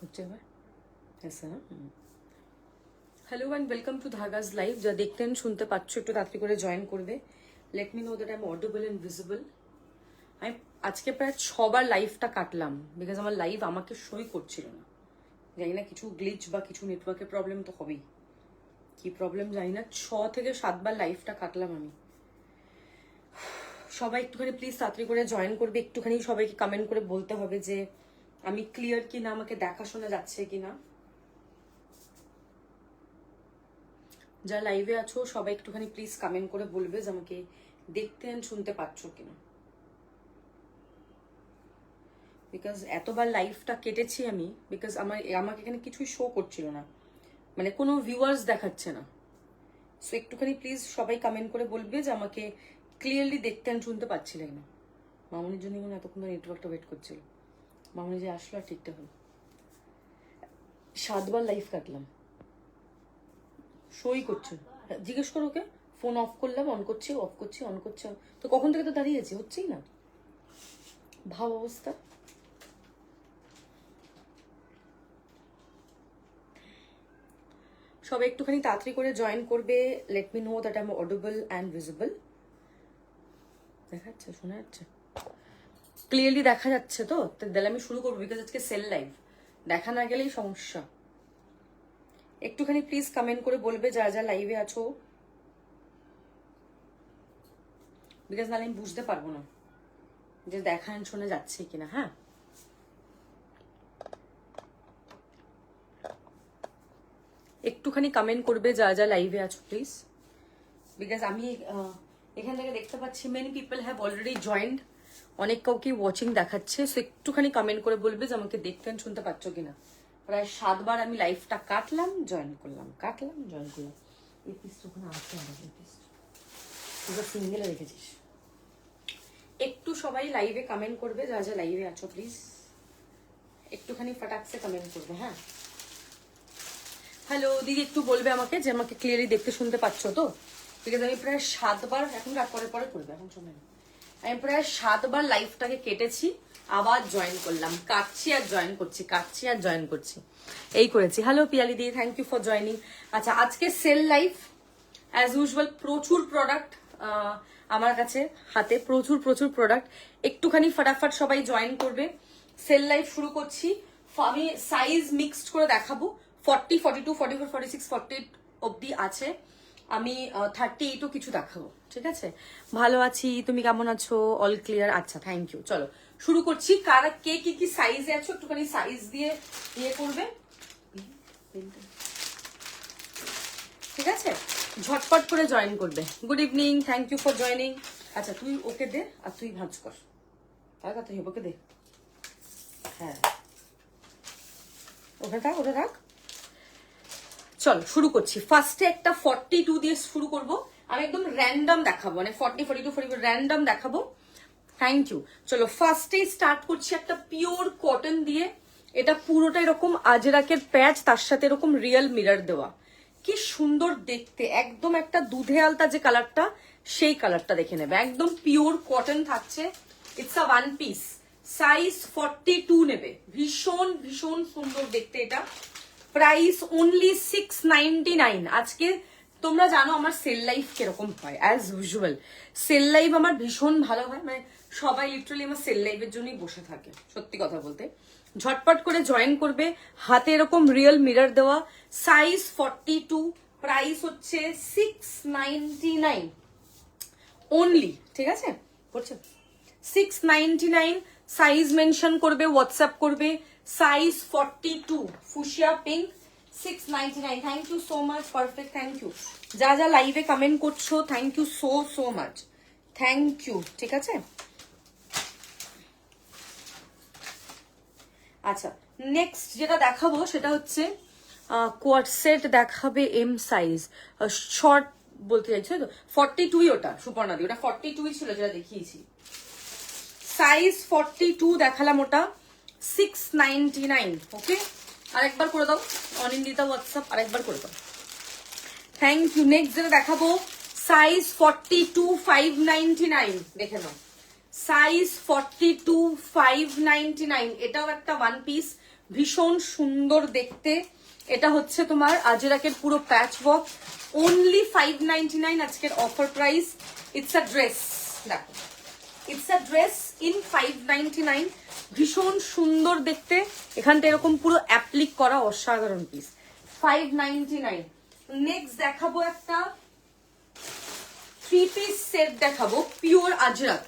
হচ্ছে এবার ऐसा ना। Hello and welcome to Dhagas live. যা দেখতেন শুনতে পাচ্ছ একটু তাড়াতাড়ি করে জয়েন করবে। Let me know that I am audible and visible. আমি আজকে প্রায় 6বার লাইভটা কাটলাম বিকজ আমার লাইভ আমাকে সই করছিল না। জানি না কিছু গ্লিচ বা কিছু নেটওয়ার্কের প্রবলেম তো হবেই, কি প্রবলেম জানি না। 6 থেকে 7বার লাইভটা কাটলাম আমি। সবাই একটুখানি প্লিজ তাড়াতাড়ি করে জয়েন করবে, একটুখানি সবাইকে কমেন্ট করে বলতে হবে যে আমি ক্লিয়ার কিনা, আমাকে দেখা শোনা যাচ্ছে কিনা। যা লাইভে আছো সবাই একটুখানি প্লিজ কমেন্ট করে বলবে যে আমাকে দেখতে এন্ড শুনতে পাচ্ছ কিনা। বিকজ এতবার লাইভটা কেটেছি আমি, বিকজ আমাকে এখানে কিছুই শো করছিল না, মানে কোনো ভিউয়ার্স দেখাচ্ছে না। সো একটুখানি প্লিজ সবাই কমেন্ট করে বলবে যে আমাকে ক্লিয়ারলি দেখতে এন্ড শুনতে পাচ্ছিলেন না। মামুনির জন্য এখন এতক্ষণ নেটওয়ার্কটা ওয়েট করছিল। মামুনি যে আসলো আর ঠিকঠাক হলো। 7বার লাইভ কাটলাম, শোই করছে। জিজ্ঞেস করো ওকে। ফোন অফ করলাম, অন করছি, অফ করছি, অন করছি, তো কখন থেকে তো দাঁড়িয়েছি, হচ্ছেই না। ভাব অবস্থা। সবাই একটুখানি তাড়াতাড়ি করে জয়েন করবে। Let me know that I am audible and visible. দেখা যাচ্ছে, শোনা যাচ্ছে, ক্লিয়ারলি দেখা যাচ্ছে তো? তাহলে আমি শুরু করবো, বিকজ আজকে সেল লাইভ, দেখা না গেলেই সমস্যা। একটুখানি প্লিজ কমেন্ট করে বলবে যারা যা লাইভে আছো, বিকজ নাহলে আমি বুঝতে পারবো না যে দেখা শোনা যাচ্ছে কিনা। হ্যাঁ, একটুখানি কমেন্ট করবে যা যা লাইভে আছো প্লিজ, বিকজ আমি এখান থেকে দেখতে পাচ্ছি many people have already joined, অনেক কাউকে ওয়াচিং দেখাচ্ছে। সো একটুখানি কমেন্ট করে বলবে যে আমাকে দেখতে শুনতে পাচ্ছ কিনা। প্রায় 7বার আমি লাইভটা কাটলাম, জয়েন করলাম, কাটলাম, জয়েন করলাম। এই পিসটা ওখানে আছে, এই পিসটা সিঙ্গেলে রেখেছিস। একটু সবাই লাইভে কমেন্ট করবে যা যা লাইভে আছো প্লিজ, একটুখানি ফটাকসে কমেন্ট করবে। হ্যাঁ, হ্যালো দিদি, একটু বলবে আমাকে যে আমাকে ক্লিয়ারলি দেখতে শুনতে পাচ্ছ তো? বিকজ আমি প্রায় 7বার, এখন রাত পরে পরে করবে, এখন সময় নেই। আমি প্রায় 7বার লাইভটাকে কেটেছি, আবার জয়েন করলাম, কাটছি আর জয়েন করছি, কাটছি আর জয়েন করছি, এই করেছি। হ্যালো পিয়ালি দি, থ্যাংক ইউ ফর জয়নিং। আচ্ছা, আজকে সেল লাইভ অ্যাজ ইউজুয়াল, প্রচুর প্রোডাক্ট আমার কাছে হাতে, প্রচুর প্রচুর প্রোডাক্ট। একটুখানি ফটাফট সবাই জয়েন করবে। সেল লাইভ শুরু করছি। আমি সাইজ মিক্সড করে দেখাবো। 40, 42, 44, 46, 48 অব্দি আছে। আমি 38ও কিছু দেখাবো, ঠিক আছে? ভালো আছি, তুমি কেমন আছো? অল ক্লিয়ার, আচ্ছা, থ্যাংক ইউ। চলো শুরু করছি। কারা কে কি কি সাইজে আছো একটুখানি সাইজ দিয়ে ইয়ে করবে, ঠিক আছে? ঝটপট করে জয়েন করবে। Good evening, thank you for joining. আচ্ছা, তুই ওকে দে আর তুই ভাঁজ কর, তার কথা ওকে দে। হ্যাঁ, ওটা থাক, ওটা থাক। চল শুরু করছি। ফার্স্টে একটা 42 দিয়ে শুরু করব। আমি একদম র্যান্ডম দেখাবো, মানে 40, 42, 44 র্যান্ডম দেখাবো। Thank you. চলো ফার্স্টে স্টার্ট করছি একটা পিওর কটন দিয়ে। এটা পুরোটা এরকম আজরাকের প্যাচ, তার সাথে এরকম রিয়েল মিরর দেওয়া। কি সুন্দর দেখতে, একদম একটা দুধে আলতা যে কালারটা, সেই কালারটা দেখে নেবে। একদম পিওর কটন থাকছে। It's a one piece, size 42 নেবে। ভীষণ ভীষণ সুন্দর দেখতে এটা। Price only 699। আজকে তোমরা জানো আমার সেল লাইফ কিরকম হয়, অ্যাজ ইউজুয়াল সেল লাইভ আমার ভীষণ ভালো হয়, মানে সবাই লিটারালি আমার সেল লাইভের জন্যই বসে থাকে, সত্যি কথা বলতে। ঝটপট করে জয়েন করবে। হাতে এরকম রিয়েল মিরর দেওয়া, সাইজ 42, প্রাইস হচ্ছে 699 অনলি, ঠিক আছে? করছে 699। সাইজ মেনশন করবে, হোয়াটসঅ্যাপ করবে। Size 42, fuchsia pink, 699। Thank you so much, perfect, thank you. যা যা লাইভে কমেন্ট করছো, thank you so so much, thank you, ঠিক আছে? আচ্ছা, নেক্সট যেটা দেখাবো সেটা হচ্ছে কোয়াড সেট দেখাবে, এম সাইজ, শর্ট বলতে চাইছো তো? 42 ওটা সুপর্ণাদি, ওটা 42 ছিল যেটা দেখিয়েছি। সাইজ 42 দেখালাম, ওটা 699। ওকে, আরেকবার করে দাও অনিন্দিতা হোয়াটসঅ্যাপ, আরেকবার করে দাও। Thank you. নেক্সট যেটা দেখাবো সাইজ 42, 599, দেখে নাও। সাইজ 42, 599। এটাও একটা ওয়ান পিস, ভীষণ সুন্দর দেখতে। এটা হচ্ছে তোমার আজরাকের পুরো প্যাচ ওয়ার্ক, অনলি 599 আজকের offer price. It's a dress, দেখো ইটস আ ড্রেস ইন 599, ভীষণ সুন্দর দেখতে। এখানটা এরকম পুরো অ্যাপ্লিক করা, অসাধারণ পিস, 599। নেক্সট দেখাবো একটা 3 পিস সেট দেখাবো, pure Ajrak,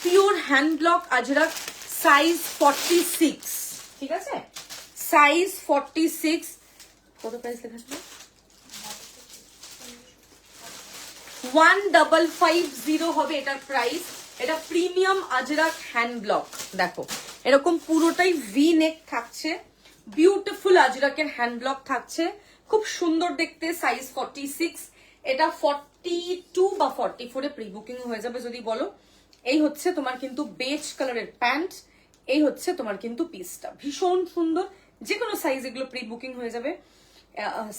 pure hand block Ajrak, size 46, ঠিক আছে, সাইজ 46। কত প্রাইস লেখা ছিল? 1550 হবে এটার প্রাইস। এটা প্রিমিয়াম আজরাক হ্যান্ড ব্লক, দেখো এরকম পুরোটাই ভি নেক থাকছে, বিউটিফুল আজরাকের হ্যান্ড ব্লক থাকছে, খুব সুন্দর দেখতে, সাইজ 46। এটা 42 বা 44 এ প্রি বুকিং হয়ে যাবে যদি বলো। এই হচ্ছে তোমার কিন্তু বেজ কালারের প্যান্ট, এই হচ্ছে তোমার কিন্তু পিসটা, ভীষণ সুন্দর, যে কোনো সাইজ এগুলো প্রি বুকিং হয়ে যাবে।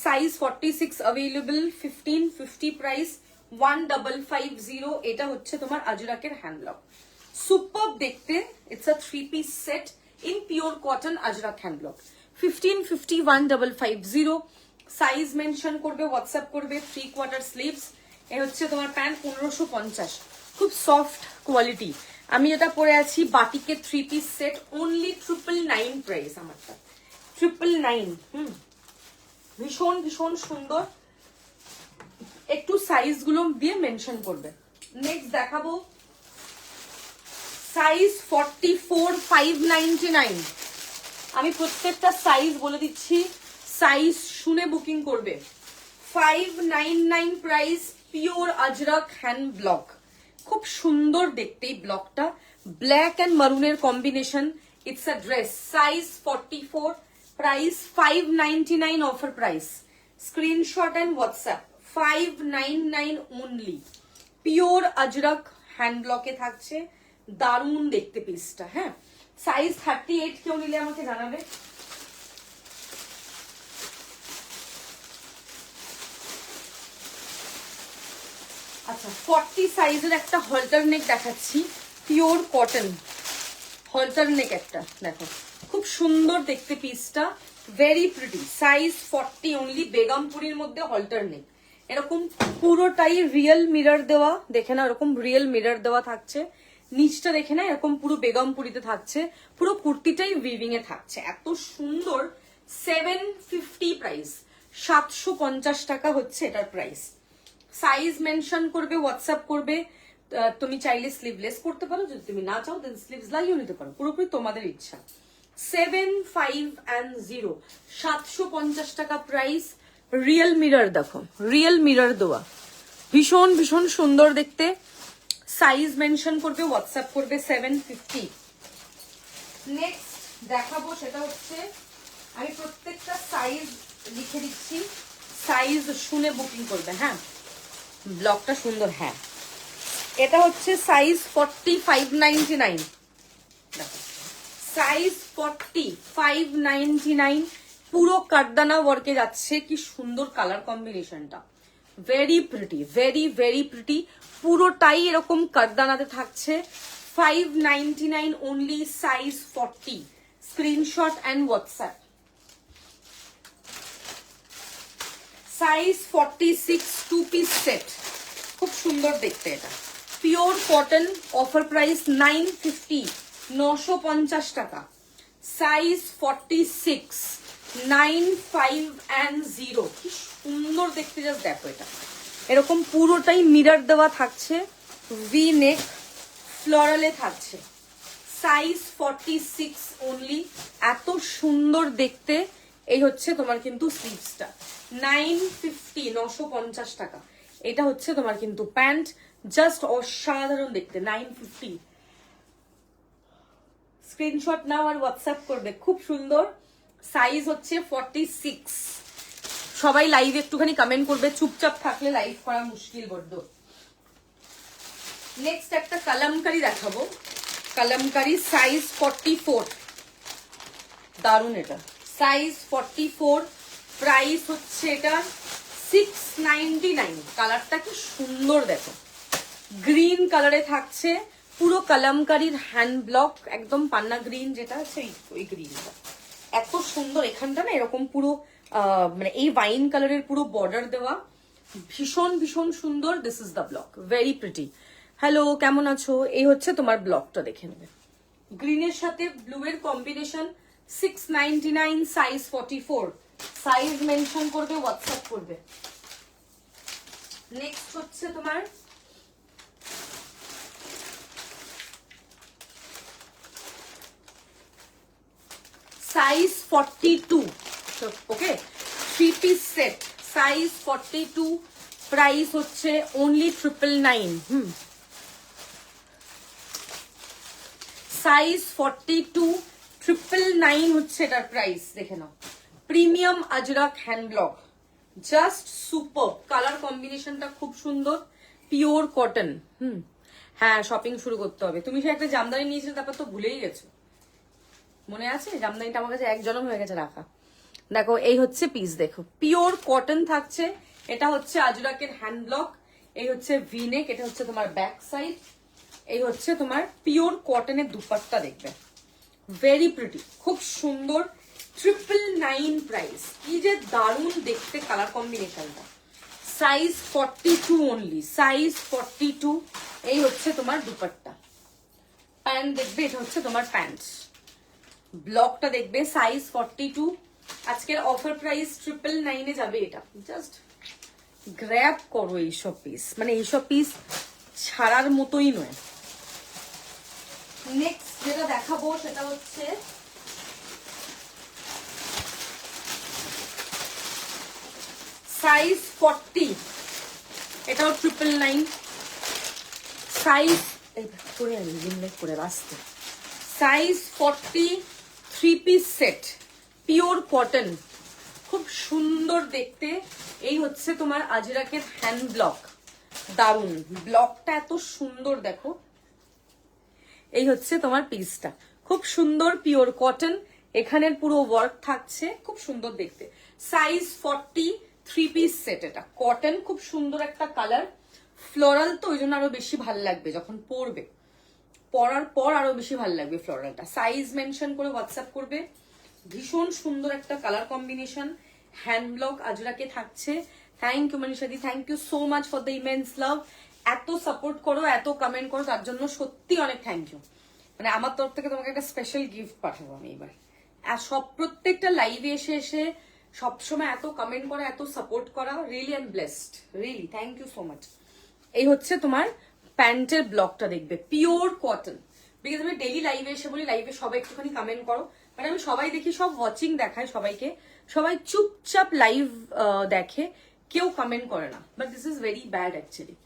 Size 46 available, 1550 price, 1550। এটা হচ্ছে তোমার আজরাকের হ্যান্ডব্লক, সুপার দেখতে। It's a 3 piece set in pure cotton Ajrak hand block, 1550, 1550। Size mention করবে, হোয়াটসঅ্যাপ করবে। 3/4 স্লিভস। এ হচ্ছে তোমার প্যান্ট, 1550, খুব সফট কোয়ালিটি। আমি এটা পরে আছি বাটিকের 3 পিস সেট, অনলি 999 প্রাইস আমারটা, 999। ভীষণ ভীষণ সুন্দর, একটু সাইজ গুলো দিয়ে মেনশন করবে। নেক্সট দেখাবো সাইজ 44, 599। আমি প্রত্যেকটা সাইজ বলে দিচ্ছি, সাইজ শুনে বুকিং করবে। 599 price, pure Ajrak hand block, খুব সুন্দর দেখতে এই ব্লকটা, ব্ল্যাক এন্ড মারুনের combination. It's a dress, size 44, price 599 offer price. Screenshot and WhatsApp, 599 only. Pure Ajrak hand ব্লকে থাকছে, দারুণ দেখতে পিসটা। হ্যাঁ, সাইজ 38 কেউ নিলে আমাকে জানাবে। আচ্ছা, 40 সাইজের একটা হলটার নেক দেখাচ্ছি, পিওর কটন হলটার নেক একটা, দেখো খুব সুন্দর দেখতে পিসটা, ভেরি প্রিটি, সাইজ 40 অনলি। বেগমপুরির মধ্যে হলটার নেক, এরকম পুরোটাই রিয়েল মিরর দেওয়া, দেখে না এরকম রিয়েল মিরর দেওয়া থাকছে, নিচটা দেখে না এরকম পুরো বেগমপুরিতে থাকছে, পুরো কুর্তিটাই উইভিং এ থাকছে, এত সুন্দর। 750 প্রাইস, 750 টাকা হচ্ছে এটার প্রাইস। সাইজ মেনশন করবে, হোয়াটসঅ্যাপ করবে। তুমি চাইলে স্লিভলেস করতে পারো, যদি তুমি না চাও দেন স্লিভস লাগিয়েও নিতে পারো, পুরোপুরি তোমাদের ইচ্ছা। 750, 750 টাকা প্রাইস। রিয়েল মিরর দেখো, রিয়েল মিরর দেওয়া, ভীষণ ভীষণ সুন্দর দেখতে। সাইজ মেনশন করবে, হোয়াটসঅ্যাপ করবে। 750। নেক্সট দেখাবো সেটা হচ্ছে, আমি প্রত্যেকটা সাইজ লিখে দিচ্ছি, সাইজ শুনে বুকিং করবে। হ্যাঁ, ব্লকটা সুন্দর। হ্যাঁ, এটা হচ্ছে সাইজ 40, 599, সাইজ 40, 599, পুরো কাটদানা ওয়ার্কে যাচ্ছে, কি সুন্দর কালার কম্বিনেশনটা, very pretty, very very pretty, পুরোটাই এরকম কাটদানাতে থাকছে। 599 only, size 40। Screenshot and WhatsApp. Size 46, 2 piece set, খুব সুন্দর দেখতে। এটা পিওর কটন, অফার প্রাইস 950, 950 টাকা। সাইজ 46, 950, কি সুন্দর দেখতে, জাস্ট দেখো। এটা এরকম পুরোটাই মিরর দেওয়া থাকছে, ভি নেক, ফ্লোরালে থাকছে, সাইজ 46 অনলি, এত সুন্দর দেখতে। এই হচ্ছে তোমার কিন্তু স্লিভসটা, 950, 950 টাকা। এটা হচ্ছে তোমার কিন্তু প্যান্ট, জাস্ট অসাধারণ দেখতে, 950। স্ক্রিনশট নাও আর হোয়াটসঅ্যাপ করবে, খুব সুন্দর। সাইজ হচ্ছে 46। সবাই লাইভ একটুখানি কমেন্ট করবে, চুপচাপ থাকলে লাইভ করা মুশকিল বড্ড। নেক্সট একটা কালামকারি দেখাবো, কালামকারি, সাইজ 44, দারুন এটা, সাইজ 44, প্রাইস হচ্ছে এটা 699। কালারটা কি সুন্দর দেখো, গ্রিন কালারে থাকছে, পুরো কালামকারির হ্যান্ড ব্লক, একদম পান্না গ্রিন যেটা আছে ওই গ্রিনটা, এত সুন্দর, এখানটা না এরকম পুরো মানে এই ওয়াইন কালারের পুরো বর্ডার দেওয়া, ভীষণ ভীষণ সুন্দর। This is the block, very pretty. Hello, কেমন আছো? এই হচ্ছে তোমার ব্লকটা, দেখে নেবে। গ্রিনের সাথে ব্লু এর কম্বিনেশন, 699, সাইজ 44। সাইজ মেনশন করবে, হোয়াটসঅ্যাপ করবে। নেক্সট হচ্ছে তোমার size 42, okay, 3 piece set, size 42, price হচ্ছে অনলি 999। সাইজ 42, 999 হচ্ছে এটার প্রাইস, দেখে নাও। Premium Ajrak hand block, just super. Colour কম্বিনেশনটা খুব সুন্দর, পিওর কটন। হ্যাঁ, শপিং শুরু করতে হবে। তুমি সে একটা জামদানি নিয়েছিলে, তারপর তো ভুলেই গেছো, মনে আছে? জামদানিটা আমার কাছে এক জনম হয়ে গেছে রাখা। দেখো, এই হচ্ছে পিস, দেখো পিওর কটন থাকছে। এটা হচ্ছে আজরাকের হ্যান্ড ব্লক, এই হচ্ছে ভিনেক, এটা হচ্ছে তোমার ব্যাক সাইড, এই হচ্ছে তোমার পিওর কটনের দুপাট্টা, দেখবে ভেরি প্রিটি, খুব সুন্দর। 999 প্রাইস। কি যে দারুণ দেখতে কালার কম্বিনেশনটা। Size 42 only, size 42। এই হচ্ছে তোমার দুপাট্টা। প্যান্ট দেখবে, এটা হচ্ছে তোমার প্যান্ট। ব্লকটা দেখবে, সাইজ 42। আজকের অফার প্রাইস 999 যাবে এটা। জাস্ট গ্র্যাব করো এইসব পিস, মানে এইসব পিস ছাড়ার মতোই নয়। নেক্সট যেটা দেখাবো সেটা হচ্ছে সাইজ 40, এটাও 999। সাইজ করে করে আসতে, size 40, 3 piece set, pure cotton, খুব সুন্দর দেখতে। এই হচ্ছে তোমার আজরাকের হ্যান্ড ব্লক, দারুন ব্লকটা, এত সুন্দর দেখো। এই হচ্ছে তোমার পিসটা, খুব সুন্দর পিওর কটন, এখানের পুরো ওয়ার্ক থাকছে, খুব সুন্দর দেখতে। সাইজ 40, 3 পিস সেট, এটা কটন, খুব সুন্দর একটা কালার, ফ্লোরাল, তো ওই জন্য আরো বেশি ভালো লাগবে যখন পরবে, পরার পর আরো বেশি ভালো লাগবে ফ্লোরালটা। সাইজ মেনশন করে হোয়াটসঅ্যাপ করবে। ভীষণ সুন্দর একটা কালার কম্বিনেশন, হ্যান্ড ব্লক আজরাকে থাকছে। থ্যাংক ইউ মনীষাদি, thank you so much for the immense love. এত সাপোর্ট করো, এত কমেন্ট করো, তার জন্য সত্যি অনেক থ্যাংক ইউ। মানে আমার তরফ থেকে তোমাকে একটা স্পেশাল গিফট পাঠাবো আমি এবার। আর সব প্রত্যেকটা লাইভে এসে এসে সবসময় এত কমেন্ট করা, এত সাপোর্ট করা, really I am blessed, really thank you so much. এই হচ্ছে তোমার প্যান্টের ব্লকটা, দেখবে পিওর কটন। বিকজ আমি ডেইলি লাইভে এসে বলি, লাইভে সবাই একটুখানি কমেন্ট করো, মানে আমি সবাই দেখি, সব ওয়াচিং দেখায় সবাইকে, সবাই চুপচাপ লাইভ দেখে, কেউ কমেন্ট করে না। But this is very bad actually.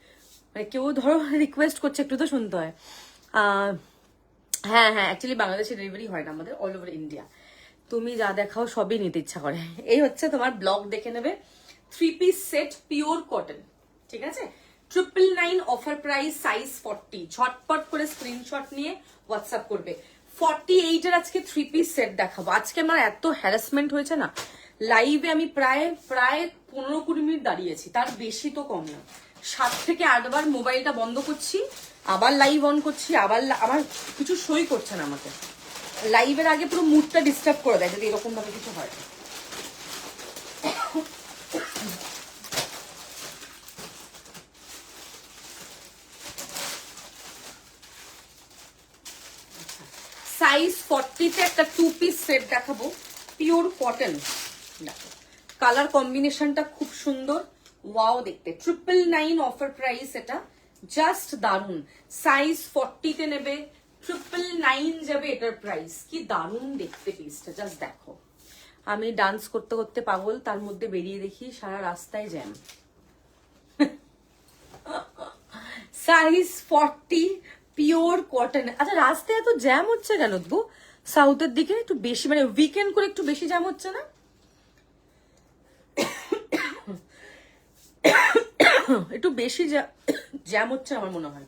মানে কেউ ধরো রিকোয়েস্ট করছে, একটু তো শুনতে হয়। হ্যাঁ হ্যাঁ, অ্যাকচুয়ালি বাংলাদেশে ডেলিভারি হয় না, আমাদের অল ওভার ইন্ডিয়া। তুমি যা দেখাও সবই নিতে ইচ্ছা করে। এই হচ্ছে তোমার ব্লক, দেখে নেবে। 3 পিস সেট, পিওর কটন, ঠিক আছে। 999 অফার প্রাইস, সাইজ 40। ঝটপট করে স্ক্রিনশট নিয়ে হোয়াটসঅ্যাপ করবে। 48 এর আজকে 3 পিস সেট দেখাবো। আজকে আমার এত হ্যারাসমেন্ট হয়েছে না লাইভে, আমি প্রায় 15-20 মিনিট দাঁড়িয়েছি, তার বেশি তো কম না। 7 থেকে 8 বার মোবাইলটা বন্ধ করছি, আবার লাইভ অন করছি, আবার আমার কিছু সই করছে না আমাকে। লাইভের আগে পুরো মুডটা ডিস্টার্ব করে দেয় যদি এরকম ভাবে কিছু হয়। সাইজ 40 তে একটা 2 পিস সেট দেখাবো, পিওর কটন। দেখো কালার কম্বিনেশনটা খুব সুন্দর, ওয়াও দেখতে। 999 অফার প্রাইস, এটা জাস্ট দারুন। সাইজ 40 তে নেবে, 999 যাবে এটার প্রাইস। কি দারুন দেখতে পিসটা, জাস্ট দেখো। আমি ডান্স করতে করতে পাগল, তার মধ্যে বেরিয়ে দেখি সারা রাস্তায় জ্যাম। Size 40, pure cotton. আচ্ছা, রাস্তায় এত জ্যাম হচ্ছে কেন গো? সাউথের দিকে একটু বেশি, মানে উইকেন্ড করে একটু বেশি জ্যাম হচ্ছে না? একটু বেশি জ্যাম হচ্ছে আমার মনে হয়।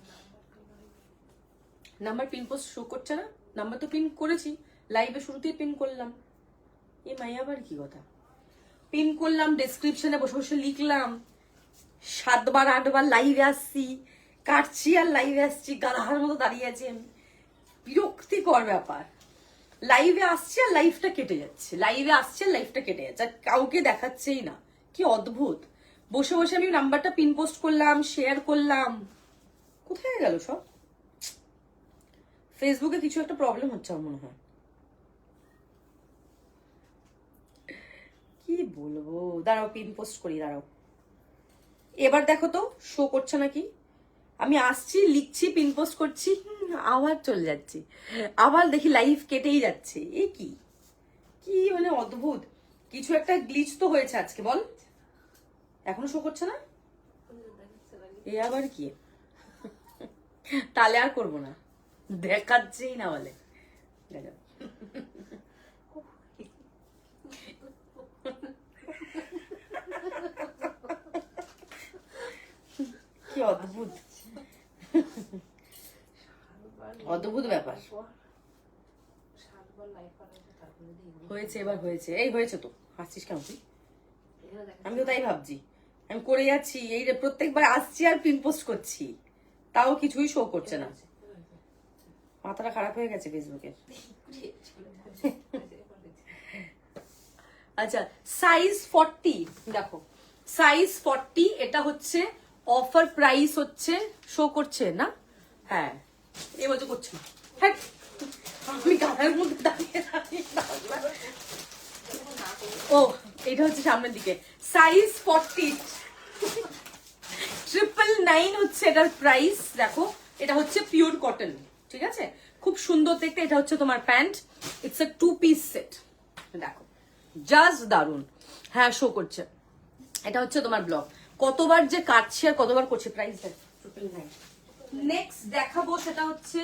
নাম্বার পিন পোস্ট শো করছে না? নাম্বার তো পিন করেছি, লাইভে শুরুতেই পিন করলাম। এ মাইয়া আবার কি কথা? পিন করলাম, ডেসক্রিপশনে বসে বসে লিখলাম, 7 বার 8 বার লাইভে আসছি, কাটছি আর লাইভে আসছি, গাধার মতো দাঁড়িয়ে আছি আমি। বিরক্তিকর ব্যাপার। লাইভে আসছে আর লাইভটা কেটে যাচ্ছে, লাইভে আসছে আর লাইভটা কেটে যাচ্ছে, আর কাউকে দেখাচ্ছেই না। কি অদ্ভুত। বসে বসে আমি নাম্বারটা পিন পোস্ট করলাম, শেয়ার করলাম, কোথায় গেল সব? ফেসবুকে কিছু একটা প্রবলেম হচ্ছে আমার মনে হয়। কি বলবো, দাঁড়াও পিন পোস্ট করি, দাঁড়াও। এবার দেখো তো শো করছে নাকি। আমি আসছি, লিখছি, পিন পোস্ট করছি, আবার চলে যাচ্ছি, আবার দেখি লাইভ কেটেই যাচ্ছে। এ কি কি মানে অদ্ভুত কিছু একটা গ্লিচ তো হয়েছে আজকে, বল। এখনো শো করছে না, এ আবার কি? তাহলে আর করবো না, দেখাচ্ছেই না বলে। কি অদ্ভুত, অদ্ভুত ব্যাপার হয়েছে। এবার হয়েছে, এই হয়েছে তো, হাসছিস কেন তুই? আমি তো তাই ভাবছি, আমি করে যাচ্ছি এই রে, প্রত্যেকবার আসছি আর পিন পোস্ট করছি, তাও কিছুই শো করছে না। মাথাটা খারাপ হয়ে গেছে ফেসবুকে। আচ্ছা, সাইজ 40 দেখো, সাইজ 40, এটা হচ্ছে অফার প্রাইস, হচ্ছে শো করছে না? হ্যাঁ, এবার তো করছে না। হ্যাঁ, আমি গানের মধ্যে দাঁড়িয়ে দাঁড়িয়ে ও, এটা হচ্ছে সামনের দিকে। সাইজ 40, 999 হচ্ছে এটার প্রাইস। দেখো, এটা হচ্ছে পিওর কটন, ঠিক আছে, খুব সুন্দর দেখতে। এটা হচ্ছে তোমার pant, it's a 2 piece set. দেখো জাস্ট দারুন। হ্যাঁ শো করছে, এটা হচ্ছে তোমার ব্লগ। কতবার যে কাটছে আর কতবার করছে। প্রাইস দেখ 999। নেক্সট দেখাবো সেটা হচ্ছে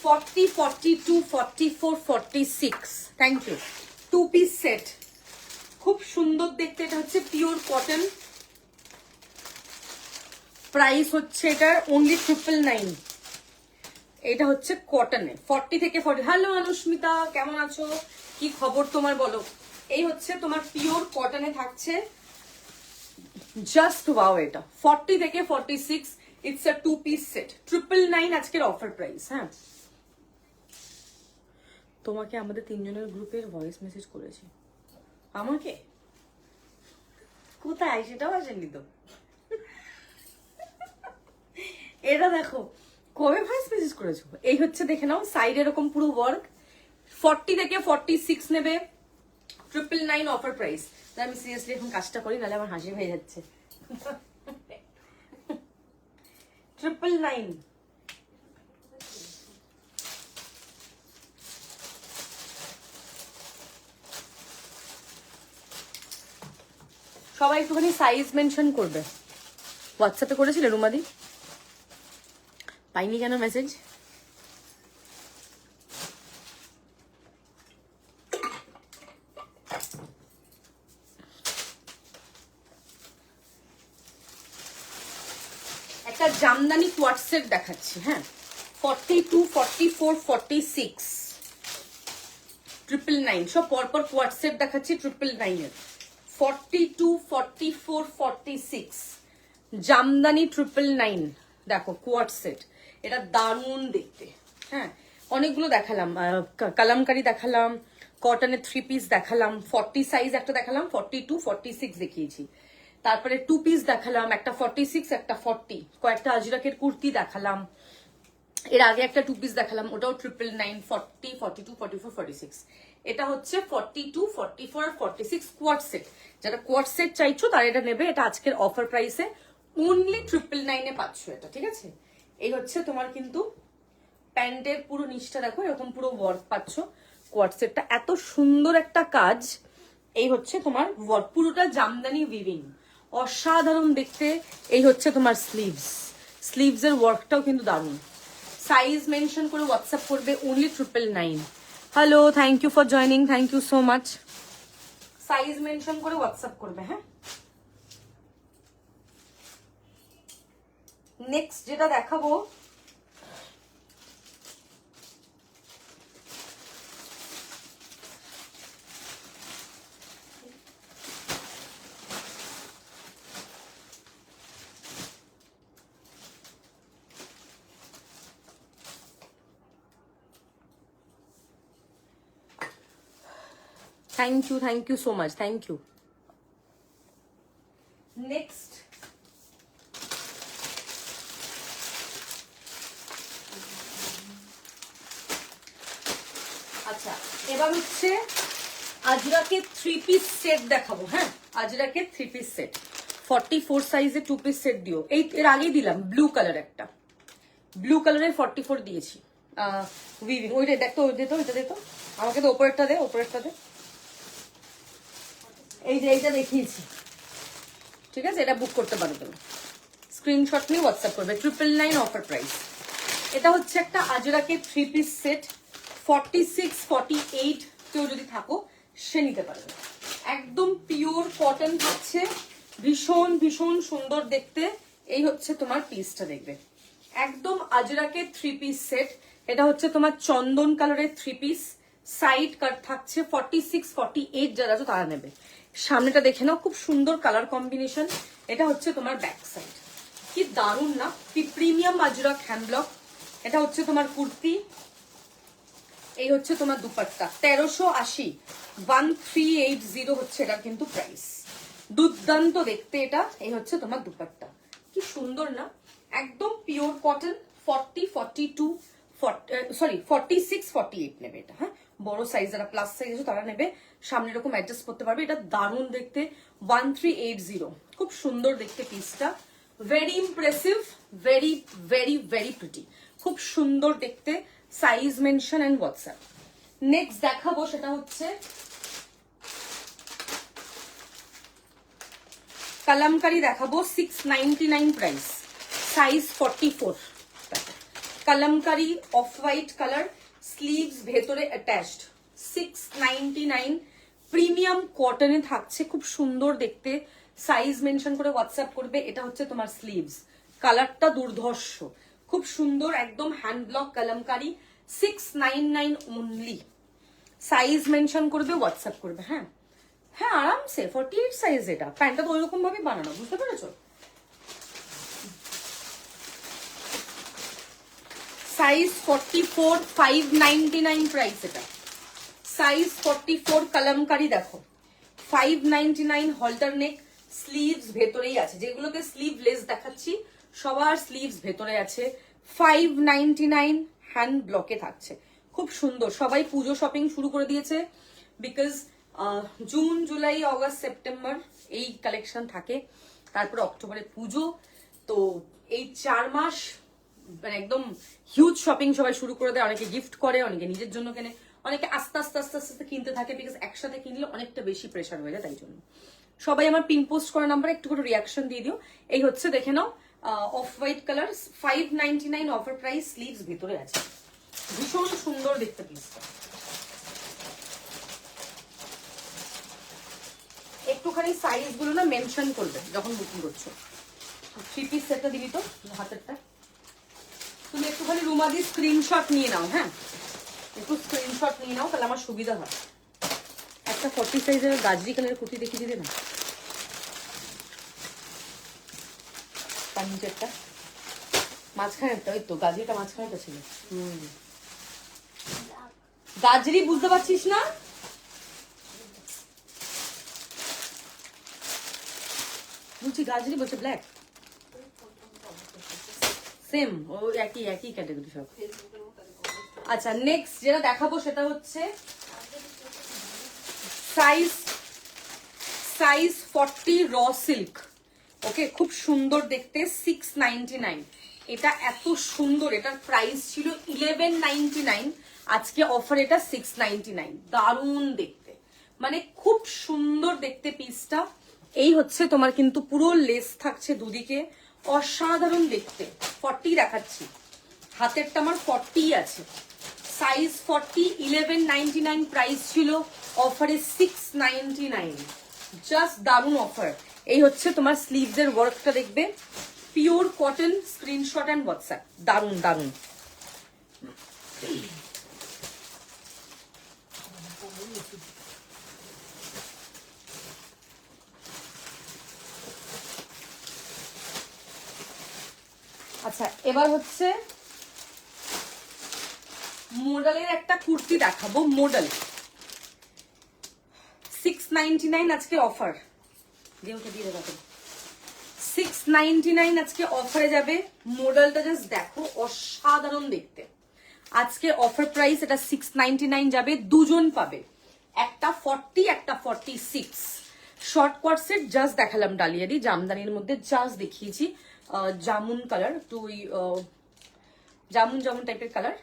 40, 42, 44, 46। Thank you. 2 পিস সেট, খুব সুন্দর দেখতে। এটা হচ্ছে পিওর কটন, প্রাইস হচ্ছে এটা অনলি 999। এটা হচ্ছে কটনে 40 থেকে 40। হ্যালো অনুস্মিতা, কেমন আছো, কি খবর তোমার বলো। এই হচ্ছে তোমার পিওর কটনে থাকছে, জাস্ট ওয়াও। এটা 40 থেকে 46, ইটস আ 2 পিস সেট, 999 আজকের অফার প্রাইস। হ্যাঁ, তোমাকে আমাদের 3 জনের গ্রুপের ভয়েস মেসেজ করেছি। আমাকে কোথায়, সেটাও আসেনি তো। এটা দেখো কবে ভয়েস মেসেজ করেছো। এই হচ্ছে দেখে নাও, সাইড এরকম পুরো ওয়ার্ক। 40 থেকে 46 নেবে, 999 অফার প্রাইস। আমি সিরিয়াসলি এখন কাজটা করি, নাহলে আমার হাসি হয়ে যাচ্ছে। 999। সবাই একটুখানি সাইজ মেনশন করবে। হোয়াটসঅ্যাপে করেছিলে রুমাদি? পাইনি কেন মেসেজ? একটা জামদানি কোয়ার্টসেট দেখাচ্ছি। হ্যাঁ, 42, 44, 46, 999 সব পরপর কোয়ার্টসেট দেখাচ্ছি 999 এর। 42, 44, 46 জামদানি 999। দেখো কোয়ার্টসেট, এটা দারুণ দেখতে। হ্যাঁ, অনেকগুলো দেখালাম, কালামকারি দেখালাম, কটনের 3 পিস দেখালাম, 40 সাইজ একটা দেখালাম, 42, 46 দেখিয়েছি। তারপরে 2 পিস দেখালাম, একটা 46, একটা 40, কয়েকটা আজরাকের কুর্তি দেখালাম। এর আগে একটা 2 পিস দেখালাম, ওটাও 999, 40, 42, 44, 46। এটা হচ্ছে 42, 44 আর 46 কোয়ার্ট সেট। যারা কোয়ার্ট সেট চাইছো তারা এটা নেবে, এটা আজকের অফার প্রাইসে অনলি 999 এ পাচ্ছ এটা, ঠিক আছে। এই হচ্ছে তোমার কিন্তু প্যান্টের পুরো নিচটা দেখো, এরকম পুরো ওয়ার্ক পাচ্ছ। কোয়ার্ট সেটটা এত সুন্দর একটা কাজ। এই হচ্ছে তোমার ওয়ার্ক, পুরোটা জামদানি উইভিং, অসাধারণ দেখতে। এই হচ্ছে তোমার স্লিভস, স্লিভস এর ওয়ার্কটাও কিন্তু দারুণ। সাইজ মেনশন করে হোয়াটসঅ্যাপ করবে, only 999। Hello, thank you for joining, thank you so much. Size mention করে হোয়াটসঅ্যাপ করবে। হ্যাঁ, নেক্সট যেটা দেখাবো thank you so much, thank you. Next আচ্ছা, এবার হচ্ছে আজরাকে 3 পিস সেট দেখাবো। হ্যাঁ, আজরাকে 3 পিস সেট 44 সাইজে 2 পিস সেট দিও। এর আগেই দিলাম ব্লু কালার, একটা ব্লু কালারের 44 দিয়েছি। উইভিং ওইটা দেখতো, ওই দিত, ওইটা দিত আমাকে, তো ওপরেরটা দে, ওপরেরটা দে। এই যে এইটা দেখিয়েছি, ঠিক আছে? এটা বুক করতে পারো তুমি, স্ক্রিনশট নিয়ে হোয়াটসঅ্যাপ করবে। 999 অফার প্রাইস। এটা হচ্ছে একটা আজরাকে 3 পিস সেট 46 48, কেউ যদি থাকো সে নিতে পারবে। একদম পিওর কটন থাকছে, ভীষণ ভীষণ সুন্দর দেখতে। এই হচ্ছে তোমার পিসটা, দেখবে একদম আজরাকে 3 পিস সেট। এটা হচ্ছে তোমার চন্দন কালারের 3 পিস, সাইড কাট থাকছে 46 48, যারা আছে তারা নেবে। সামনেটা দেখে নাও, খুব সুন্দর কালার কম্বিনেশন। এটা হচ্ছে তোমার ব্যাক সাইড, কি দারুণ না? Premium Ajrak hand block. এটা হচ্ছে তোমার কুর্তি, এই হচ্ছে তোমার দুপাট্টা। 1380 1380 হচ্ছে এটা কিন্তু প্রাইস। দুর্দান্ত দেখতে এটা। এই হচ্ছে তোমার দুপাট্টা, কি সুন্দর না? একদম পিওর কটন। 40 42 সরি 46 48 নেবে এটা। হ্যাঁ, বড় সাইজ যারা প্লাস সাইজ আছে তারা নেবে, সামনে এরকম অ্যাডজাস্ট করতে পারবে। এটা দারুণ দেখতে। 1380, খুব সুন্দর দেখতে পিসটা, very impressive, very very very pretty, খুব সুন্দর দেখতে। Size mention and WhatsApp. Next দেখাবো সেটা হচ্ছে কালামকারি দেখাবো। 699 price, size 44। Kalamkari off white colour, sleeves ভেতরে অ্যাটাচড, 699। প্রিমিয়াম কটনে থাকছে, খুব সুন্দর দেখতে। সাইজ মেনশন করে হোয়াটসঅ্যাপ করবে। এটা হচ্ছে তোমার স্লিভস, কালারটা দুর্ধর্ষ, খুব সুন্দর, একদম hand block kalamkari. 699 only. Size mention করবে, হোয়াটসঅ্যাপ করবে। হ্যাঁ হ্যাঁ, আরামসে 48 সাইজ। এটা প্যান্টটা তো ওইরকম ভাবে বানানো, বুঝতে পেরেছো? সাইজ 44, 599 প্রাইস এটা। সাইজ 44 কালামকারি দেখো, 599। হলটার নেক, স্লিভস ভেতরেই আছে, যেগুলোকে স্লিভলেস দেখাচ্ছি সবার স্লিভস ভেতরে আছে। 599 হ্যান্ড ব্লকে থাকছে, খুব সুন্দর। সবাই পুজো শপিং শুরু করে দিয়েছে, because June July August September এই কালেকশন থাকে, তারপরে অক্টোবরে পুজো। তো এই 4 মাস মানে একদম হিউজ শপিং সবাই শুরু করে দেয়। অনেকে গিফট করে, অনেকে নিজের জন্য কেনে, অনেকে আস্তে আস্তে আস্তে আস্তে কিনতে থাকে, বিকজ একসাথে কিনলে অনেকটা বেশি প্রেশার হয়ে যায়। তাই জন্য সবাই আমার পিন পোস্ট করা নাম্বারে একটু করে রিয়াকশন দিয়ে দিও। এই হচ্ছে দেখে নাও, off white colour, 599 offer price, sleeves ভিতরে আছে, ভীষণ সুন্দর দেখতে পিসটা। একটুখানি সাইজ গুলো না মেনশন করবে যখন বুকিং করছো। 3 পিস সেটটা দিবি তো হাতেরটা, তুমি একটুখানি রুমা দিয়ে স্ক্রিনশট নিয়ে নাও। হ্যাঁ, একটু স্ক্রিনশট নিয়ে নাও, তাহলে আমার সুবিধা হয়। একটা 40 সাইজের গাজরি কালারের কুর্তি দেখিয়ে দিবে না? তার নিচেরটা মাঝখানেরটা, ওই তো গাজরিটা মাঝখানেরটা ছিল। গাজরি বুঝতে পারছিস না? বলছি গাজরি, বলছে ব্ল্যাক। সেম, ও একই একই ক্যাটাগরি সব। আচ্ছা, নেক্সট যেটা দেখাবো সেটা হচ্ছে সাইজ 40 র সিল্ক। ওকে, খুব সুন্দর দেখতে, 699। এটা এত সুন্দর, এটার প্রাইস ছিল 1199, আজকে অফার এটা 699। দারুণ দেখতে, মানে খুব সুন্দর দেখতে পিসটা। এই হচ্ছে তোমার কিন্তু পুরো লেস থাকছে দুদিকে, অসাধারণ দেখতে। 40 দেখাচ্ছি, হাতেরটা আমার 40 আছে, সাইজ 40, 1199 প্রাইস ছিল, অফারে 699। জাস্ট দারুণ অফার। এই হচ্ছে তোমার স্লিভস এর ওয়ার্কটা দেখবে, pure cotton, screenshot and WhatsApp. দারুণ দারুণ। আচ্ছা, এবার হচ্ছে মডেলের একটা কুর্তি দেখাবো। মডেল 699 আজকে অফার দিয়ে দেবো, 699 আজকে অফারে যাবে। মডেলটা জাস্ট দেখো, অসাধারণ দেখতে। আজকে অফার প্রাইস এটা 699 যাবে, দুজন পাবে, একটা 40 একটা 46। শর্ট কোয়ার্ট সেট জাস্ট দেখালাম ডালিয়ারি জামদানির মধ্যে, জাস্ট দেখিয়েছি জামুন কালার, তো ওই জামুন জামুন টাইপের কালার,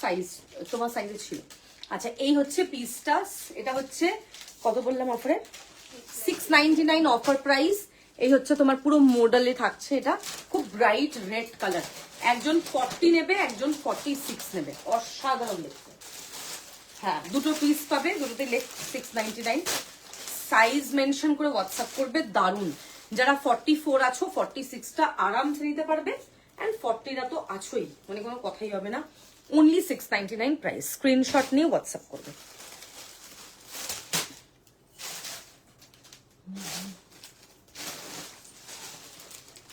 সাইজ তোমার সাইজে ছিল। আচ্ছা এই হচ্ছে পিসটা, এটা হচ্ছে কত বললাম অফারে, 699 অফার প্রাইস। এই হচ্ছে তোমার পুরো মডেলে থাকছে, এটা খুব ব্রাইট রেড কালার। একজন 40 নেবে, একজন 46 নেবে, অসাধারণ দেখতে। হ্যাঁ দুটো পিস পাবে, দুটোতে লেখ 699। সাইজ মেনশন করে হোয়াটসঅ্যাপ করবে, দারুন। যারা 44 আছো 46টা আরামসে নিতে পারবে, অ্যান্ড 40টা তো আছোই, মানে কোনো কথাই হবে না। অনলি 699 প্রাইস, স্ক্রিনশট নিয়ে হোয়াটসঅ্যাপ করবে।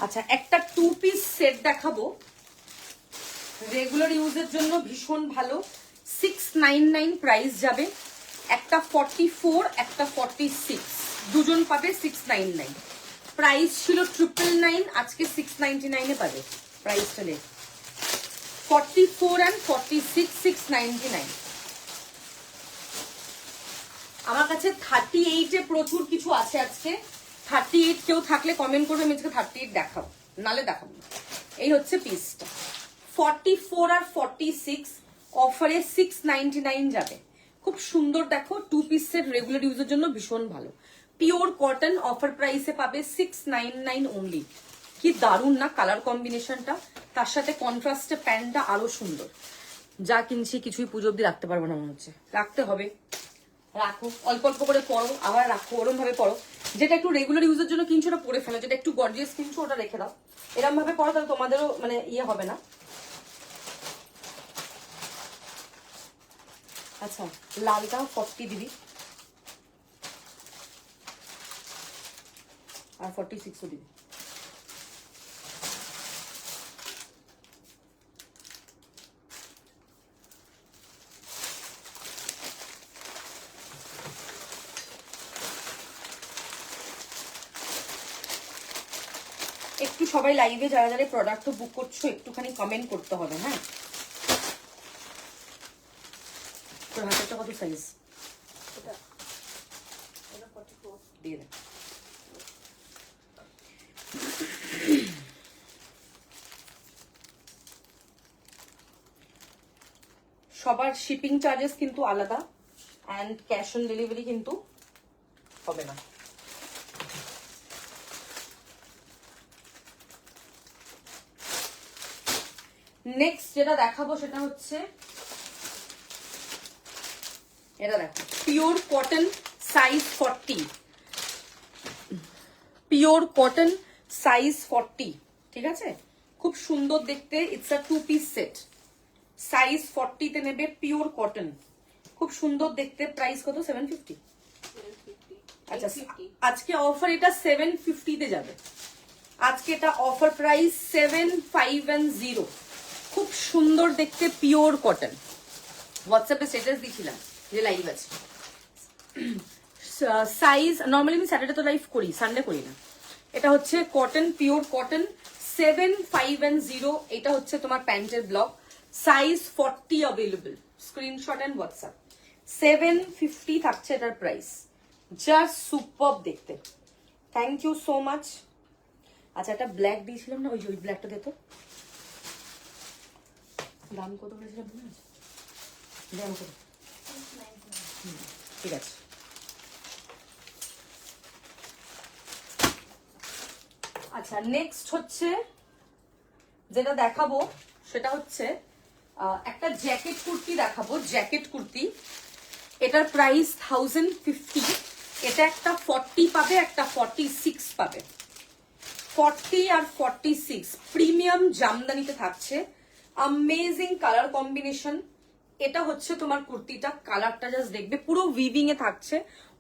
আচ্ছা একটা 2 পিস সেট দেখাবো, রেগুলার ইউজের জন্য ভীষণ ভালো, 699 প্রাইস যাবে। একটা 44 একটা 46, দুজন পাবে 699। প্রাইস ছিল 999, আজকে 699 এ পাবে। প্রাইসটা নেই, 44 and 46 699। আমার কাছে 38 এ প্রচুর কিছু আছে আজকে। 38 কেউ থাকলে কমেন্ট করবে, আমি আজকে 38 দেখাবো, নালে দেখাবো না। এই হচ্ছে পিসটা, 44 আর 46 অফারে 699 যাবে। খুব সুন্দর দেখো, 2 পিস সেট রেগুলার ইউজের জন্য ভীষণ ভালো। পিওর কটন অফার প্রাইসে পাবে 699 অনলি। কি দারুন না কালার কম্বিনেশনটা, তার সাথে কন্ট্রাস্টে প্যান্টটা আরো সুন্দর। যা কিনছি কিছুই পুজো অব্দি রাখতে পারবো না মনে হচ্ছে, রাখতে হবে। রাখো, অল্প অল্প করে পরো, আবার রাখো, ওরম ভাবে পরো। যেটা একটু রেগুলার ইউজের জন্য কিনছো ওটা পরে ফেলো, যেটা একটু গর্জিয়াস কিনছো ওটা রেখে দাও। এরকম ভাবে পরো, তাহলে তোমাদেরও মানে ইয়ে হবে না। আচ্ছা লালটা 40 দিবি, আর 46ও দিবি। একটু সবাই লাইভে যারা যারা প্রোডাক্ট বুক করছো একটুখানি কমেন্ট করতে হবে। হ্যাঁ তোর হাতেরটা কত সাইজ? দিয়ে দে। সবার শিপিং চার্জেস কিন্তু আলাদা, অ্যান্ড ক্যাশ অন ডেলিভারি কিন্তু হবে না। নেক্সট যেটা দেখাবো সেটা হচ্ছে এটা দেখো, pure cotton size 40, pure cotton size 40, ঠিক আছে? খুব সুন্দর দেখতে, it's a 2 piece set, size 40 তে নেবে, পিওর কটন, খুব সুন্দর দেখতে। প্রাইস কত? 750। আচ্ছা আজকে অফার এটা 750 তে যাবে। আজকে এটা অফার প্রাইস 750। খুব সুন্দর দেখতে, পিওর কটন। হোয়াটসঅ্যাপে স্ট্যাটাস দিয়েছিলাম যে লাইভ আছে। সাইজ নর্মালি আমি স্যাটারডে তো লাইভ করি, সানডে করি না। এটা হচ্ছে কটন, পিওর কটন, 750। এটা হচ্ছে তোমার প্যান্টের block, size 40 available. Screenshot and WhatsApp. 750 থাকছে এটার প্রাইস, জাস্ট সুপারব দেখতে। Thank you so much. আচ্ছা একটা ব্ল্যাক দিয়েছিলাম না, ওই ব্ল্যাকটা দে তো, দাম কত করেছিলাম দাম কত? ঠিক আছে। আচ্ছা নেক্সট হচ্ছে যেটা দেখাবো সেটা হচ্ছে একটা জ্যাকেট কুর্তি দেখাবো, জ্যাকেট কুর্তি। এটার প্রাইস 1050। এটা একটা 40 পাবে, একটা 46 পাবে। 40 আর 46 প্রিমিয়াম জামদানিতে থাকছে, অ্যামেজিং কালার কম্বিনেশন। এটা হচ্ছে তোমার কুর্তিটা, কালারটা জাস্ট দেখবে, পুরো উইভিং এ থাকছে,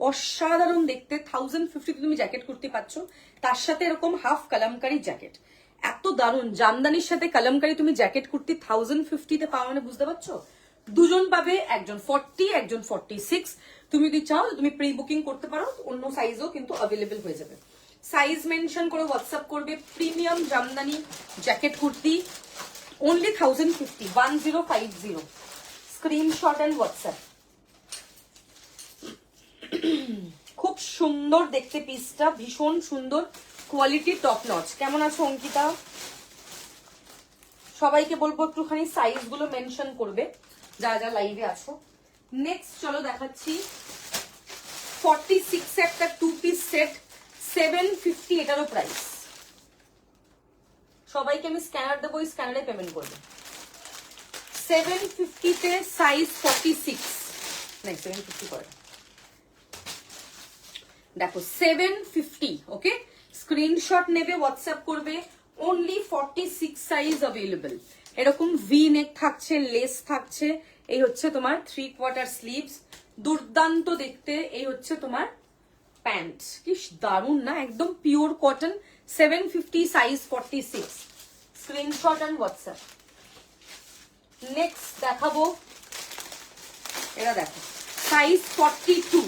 অসাধারণ দেখতে। 1050 তুমি জ্যাকেট কুর্তি পাচ্ছ, তার সাথে এরকম হাফ কালামকারি জ্যাকেট। এত দারুণ জামদানির সাথে কালামকারি তুমি জ্যাকেট কুর্তি 1050 তে পাওয়া, মানে বুঝতে পারছো? দুজন পাবে, একজন 40 একজন 46। তুমি যদি চাও তুমি প্রি বুকিং করতে পারো, অন্য সাইজও কিন্তু অ্যাভেলেবেল হয়ে যাবে। সাইজ মেনশন করে হোয়াটসঅ্যাপ করবে। Premium jamdani jacket kurti, only 1050, 1050, screenshot and WhatsApp. খুব সুন্দর দেখতে পিসটা, ভীষণ সুন্দর কোয়ালিটি, টপ নচ। কেমন আছো অঙ্কিতা? সবাইকে বলবো একটুখানি সাইজ গুলো মেনশন করবে যারা যারা লাইভে আছো। নেক্সট চলো দেখাচ্ছি 46 একটা 2 পিস সেট, 750 এটারও প্রাইস। সবাইকে আমি স্ক্যানার দেবো, স্ক্যানারে পেমেন্ট করবে। 750 তে সাইজ 46, নাই 750 করে দেখো 750। ওকে, স্ক্রিনশট নেবে, হোয়াটসঅ্যাপ করবে। Only 46 size available. এরকম ভি নেক থাকছে, লেস থাকছে। এই হচ্ছে তোমার 3/4 স্লিভস, দুর্দান্ত দেখতে। এই হচ্ছে তোমার প্যান্ট, কি দারুন না, একদম pure cotton. 750 size 46, screenshot and WhatsApp. Next দেখাবো, এটা দেখো সাইজ 42,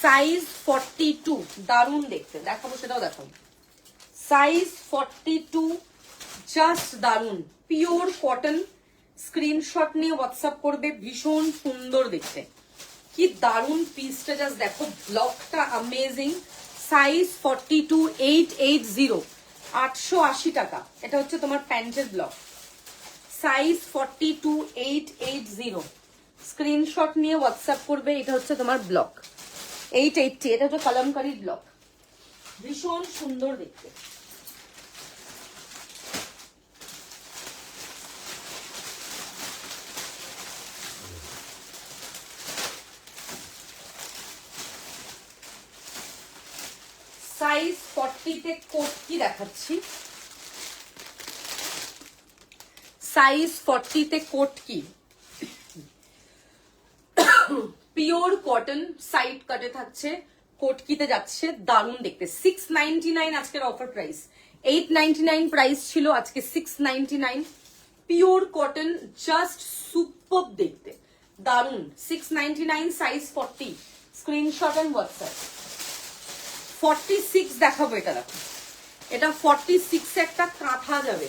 সাইজ 42, দারুন দেখতে। দেখাবো, সেটাও দেখাবো। সাইজ 42, জাস্ট দারুন, পিওর কটন। স্ক্রিনশট নিয়ে হোয়াটসঅ্যাপ করবে, ভীষণ সুন্দর দেখতে। কি দারুন পিসটা, জাস্ট দেখো, ব্লকটা অ্যামেজিং। সাইজ 42, 880, 880 টাকা। এটা হচ্ছে তোমার প্যান্টের ব্লক। সাইজ 42, 880, স্ক্রিনশট নিয়ে হোয়াটসঅ্যাপ করবে। এটা হচ্ছে তোমার ব্লক 880, এটা হচ্ছে কলমকারীর ব্লক, ভীষণ সুন্দর দেখতে। সাইজ 40 তে কোট কি দেখাচ্ছি, সাইজ 40 তে কোট কি, পিওর কটন, সাইড কাটে থাকছে, কোটকিতে যাচ্ছে, দারুন দেখতে। 699 আজকের অফার প্রাইস, 899 প্রাইস ছিল, আজকে 699। পিওর কটন, জাস্ট সুপার দেখতে, দারুন। 699, সাইজ 40, স্ক্রিনশট এন্ড হোয়াটসঅ্যাপ। 46 দেখাবো, এটা দেখো, এটা 46 একটা কাঁথা যাবে,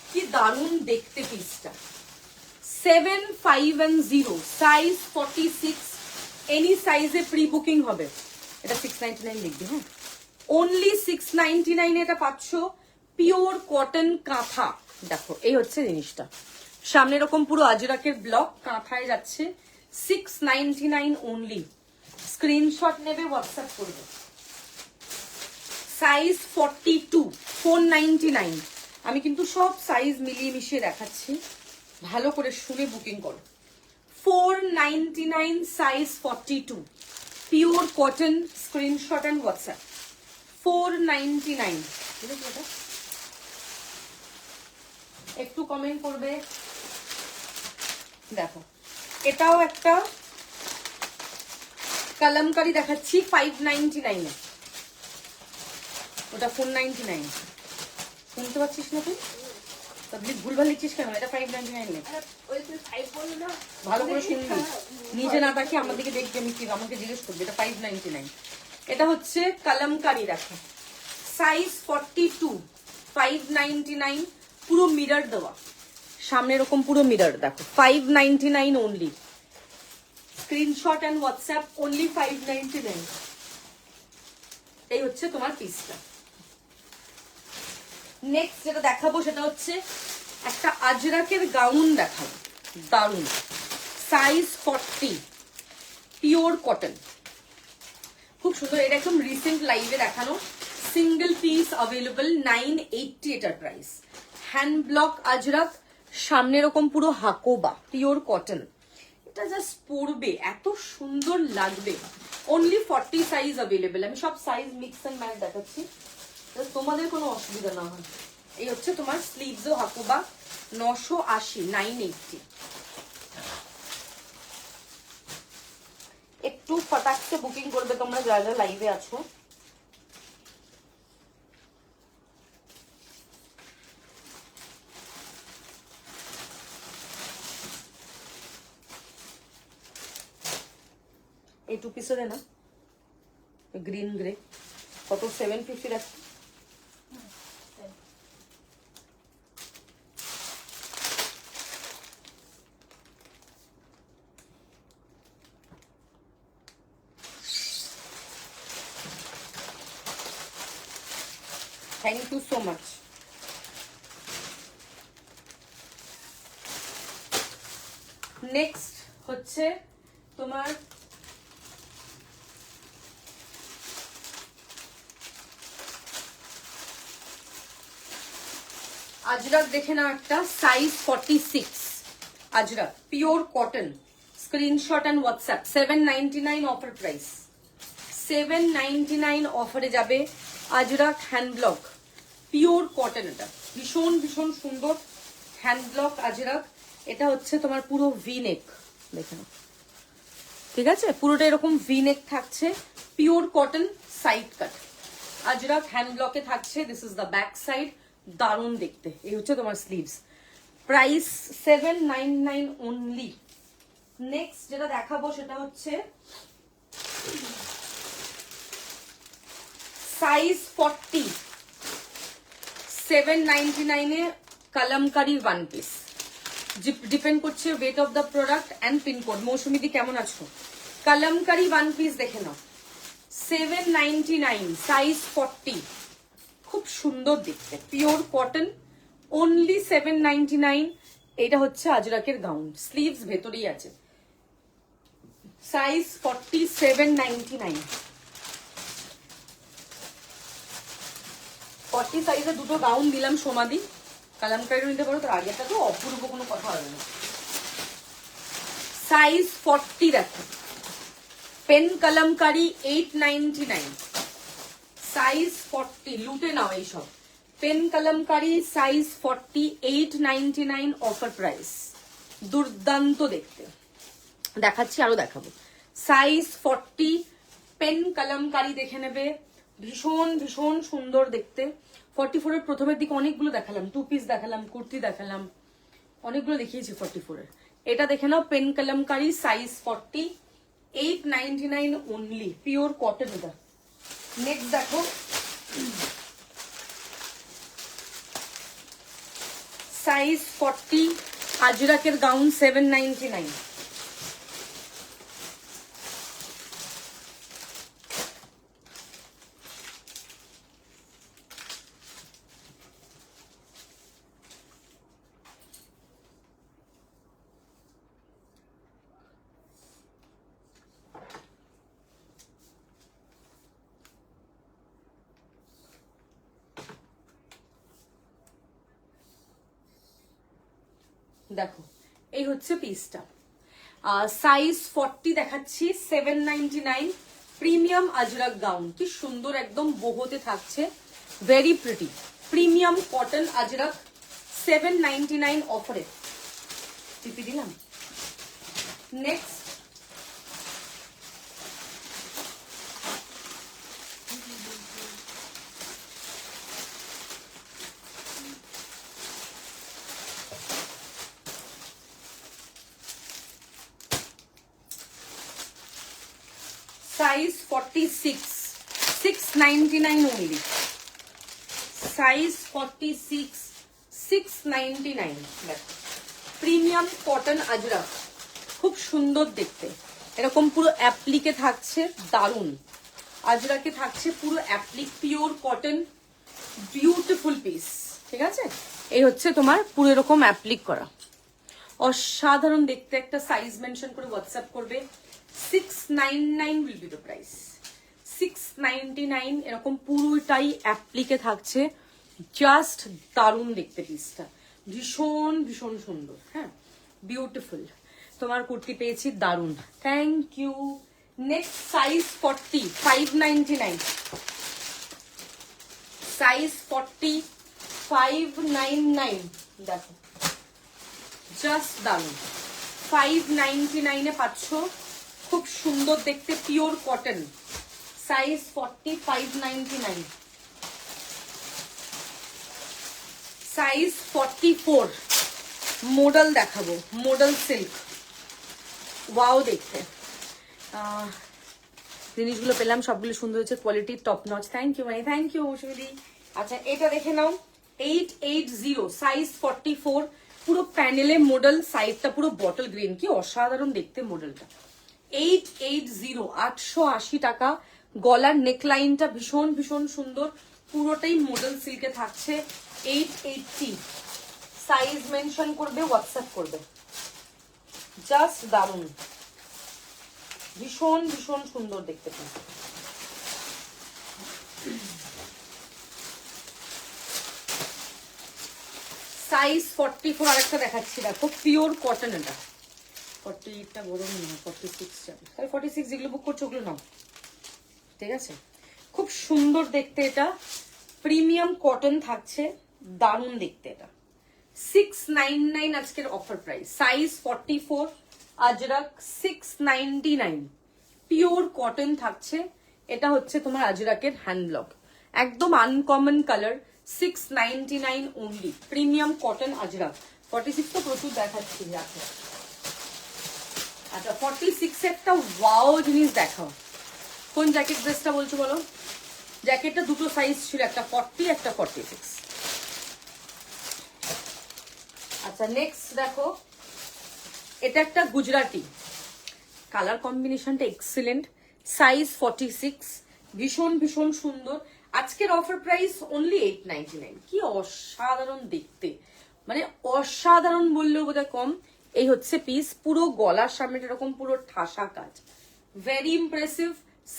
কি দারুন দেখতে পিসটা। 750, সাইজ 46, এনি সাইজে প্রি বুকিং হবে। এটা 699 লিখবে, হ্যাঁ, অনলি 699 এটা পাচ্ছ। পিওর কটন কাঁথা, দেখো এই হচ্ছে জিনিসটা। সামনে এরকম পুরো আজরাকের ব্লক, কাঁথায় যাচ্ছে। 699 অনলি, স্ক্রিনশট নেবে, হোয়াটসঅ্যাপ করবে। সাইজ 42, 499। আমি কিন্তু সব সাইজ মিলিয়ে মিশিয়ে দেখাচ্ছি, ভালো করে শুনে বুকিং করো। 499, size 42, pure cotton, screenshot and WhatsApp. 499, একটু কমেন্ট করবে। দেখো এটাও একটা কালামকারি দেখাচ্ছি, 599 এ, ওটা 499। শুনতে পাচ্ছিস না তুই? তাবলিক ভুলভাল লিখছিস কেন? এটা 599 লেখ, ভালো করে শুনবি, নিজে না তাকিয়ে আমার দিকে দেখবি, আমি কি আমাকে জিজ্ঞেস করবি। এটা 599। এটা হচ্ছে কালামকারি, দেখো সাইজ 42, 599, পুরো মিরর দেওয়া, সামনে এরকম পুরো মিরর, দেখো 599 only, screenshot and WhatsApp. Only 599, এই হচ্ছে তোমার পিসটা। নেক্সট যেটা দেখাবো সেটা হচ্ছে একটা আজরাকের গাউন দেখাবো, দারুন। সাইজ 40, পিওর কটন, খুব সুন্দর। এটা একদম রিসেন্ট লাইভে দেখানো, সিঙ্গেল পিস অ্যাভেলেবল, 980 এটার প্রাইস। হ্যান্ড ব্লক আজরাক, সামনে এরকম পুরো হাকোবা, পিওর কটন। এটা জাস্ট পরবে, এত সুন্দর লাগবে। Only 40 size available. আমি সব সাইজ মিক্স এন্ড ম্যাচ দেখাচ্ছি, তোমাদের কোনো অসুবিধা না হয়। এই হচ্ছে তোমার স্লিভস ও হাকুবা, 980, 980। একটু ফটাকসে বুকিং করবে তোমরা যারা যারা লাইভে আছো। এই 2 পিসে দে না, গ্রিন গ্রে কত 750 রাখ। Thank you so much. Next হচ্ছে তোমার আজরাক দেখে নাও একটা, size 46, ajrakh pure cotton, screenshot and WhatsApp. 799 offer price, 799 অফারে যাবে আজরাক হ্যান্ডব্লক পিওর কটন। এটা ভীষণ ভীষণ সুন্দর হ্যান্ডব্লক আজরাক। এটা হচ্ছে তোমার পুরো ভি নেক, দেখে নাও, ঠিক আছে, পুরোটা এরকম ভি নেক থাকছে, pure cotton, side cut, Ajrak হ্যান্ডব্লকে থাকছে। This is the back side, দারুণ দেখতে। এই হচ্ছে তোমার স্লিভস, প্রাইস 799 অনলি। নেক্সট যেটা দেখাবো সেটা হচ্ছে সাইজ 40, 799 এ কালামকারি ওয়ান পিস। ডিপেন্ড করছে weight of the product and pincode. মৌসুমিদি কেমন আছো? কালামকারি ওয়ান পিস দেখে নাও, 799, সাইজ 40, খুব সুন্দর দেখতে, পিওর কটন, অনলি 799। এটা হচ্ছে আজরাকের গাউন, স্লিভস ভেতরেই আছে, সাইজ 40, 799। 40 সাইজে দুটো গাউন দিলাম সমাধি, কালামকারি নিতে পারো, তার আগেটা তো অপূর্ব, কোনো কথা হবে না। সাইজ 40 দেখো, পেন কালামকারি 899, সাইজ 40, লুটে নাও এইসব। Pen kalamkari size 40, 899 offer price, দুর্দান্ত দেখতে। দেখাচ্ছি, আরো দেখাবো। সাইজ 40, পেন কালামকারি দেখে নেবে, ভীষণ ভীষণ সুন্দর দেখতে। 44 এর প্রথমের দিকে অনেকগুলো দেখালাম, 2 পিস দেখালাম, কুর্তি দেখালাম, অনেকগুলো দেখিয়েছি 44 এর। এটা দেখে নাও, pen kalamkari, size 40, 899 only, pure cotton এটা। নেক্সট দেখো, সাইজ 40, আজরাকের গাউন 799। দেখো, এই হচ্ছে পিসটা, সাইজ 40 দেখাচ্ছি, 799, প্রিমিয়াম আজরাক গাউন, কি সুন্দর একদম বোহতে থাকছে, very pretty, premium cotton Ajrak, 799 অফারে টিপি দিলাম। Next size 46, 699 only, size 46, 699। দেখো, প্রিমিয়াম কটন আজরাক, খুব সুন্দর দেখতে, এরকম পুরো অ্যাপ্লিকে থাকছে, দারুন আজরাকে থাকছে পুরো applique, pure cotton, beautiful piece, ঠিক আছে। এই হচ্ছে তোমার পুরো এরকম অ্যাপ্লিক করা, অসাধারণ দেখতে। একটা সাইজ মেনশন করে হোয়াটসঅ্যাপ করবে, 699 will be the price, 699। এরকম পুরোটাই অ্যাপ্লিকে থাকছে, জাস্ট দারুণ দেখতে পিসটা, ভীষণ ভীষণ সুন্দর, হ্যাঁ, বিউটিফুল। তোমার কুর্তি পেয়েছি, দারুণ, thank you. Next size 40, 599, size 40, 599। দেখো, জাস্ট দারুণ, 599 এ পাচ্ছ, খুব সুন্দর দেখতে, pure cotton, size 40, 599, size 44। Model দেখাবো, মডেল সিল্ক, ওয়াও দেখতে, জিনিসগুলো পেলাম, সবগুলো সুন্দর হচ্ছে, quality top notch. Thank you মানে, থ্যাংক ইউ মৌসুমিদি। আচ্ছা এটা দেখে নাও, 880 সাইজ 44, পুরো প্যানেলে মডেল, সাইডটা পুরো বটল গ্রিন, কি অসাধারণ দেখতে মডেলটা। 880, 880 টাকা। গলার নেকলাইনটা ভীষণ ভীষণ সুন্দর, পুরোটাই মডেল সিল্কে থাকছে। 880, সাইজ মেনশন করবে, হোয়াটসঅ্যাপ করবে। জাস্ট দারুন, ভীষণ ভীষণ সুন্দর দেখতে পাই। সাইজ 44 আরেকটা দেখাচ্ছি, দেখো পিওর কটন, এটা 48টা গরম না, 46 যাবে, তাহলে 46 যেগুলো বুক করছো ওগুলো নাও, ঠিক আছে। খুব সুন্দর দেখতে, এটা প্রিমিয়াম কটন থাকছে, দারুণ দেখতে। এটা 699 আজকের offer price. Size 44, Ajrak 699, pure cotton থাকছে। এটা হচ্ছে তোমার আজরাকের হ্যান্ড ব্লক, একদম uncommon colour, 699 only, premium cotton Ajrak. 46 তো প্রচুর দেখাচ্ছি। আচ্ছা 46 একটা ওয়াও জিনিস দেখাও। কোন জ্যাকেট ড্রেসটা বলছো বলো? জ্যাকেটটা দুটো সাইজ ছিল, একটা 40 একটা 46। আচ্ছা নেক্সট দেখো, এটা একটা গুজরাটি, কালার কম্বিনেশনটা এক্সিলেন্ট, সাইজ 46, ভীষণ ভীষণ সুন্দর। আজকের অফার প্রাইস অনলি 899, কি অসাধারণ দেখতে, মানে অসাধারণ বললেও বোধহয় কম। এই হচ্ছে পিস, পুরো গলার সামনে এরকম পুরো ঠাসা কাজ, ভেরি ইমপ্রেসিভ।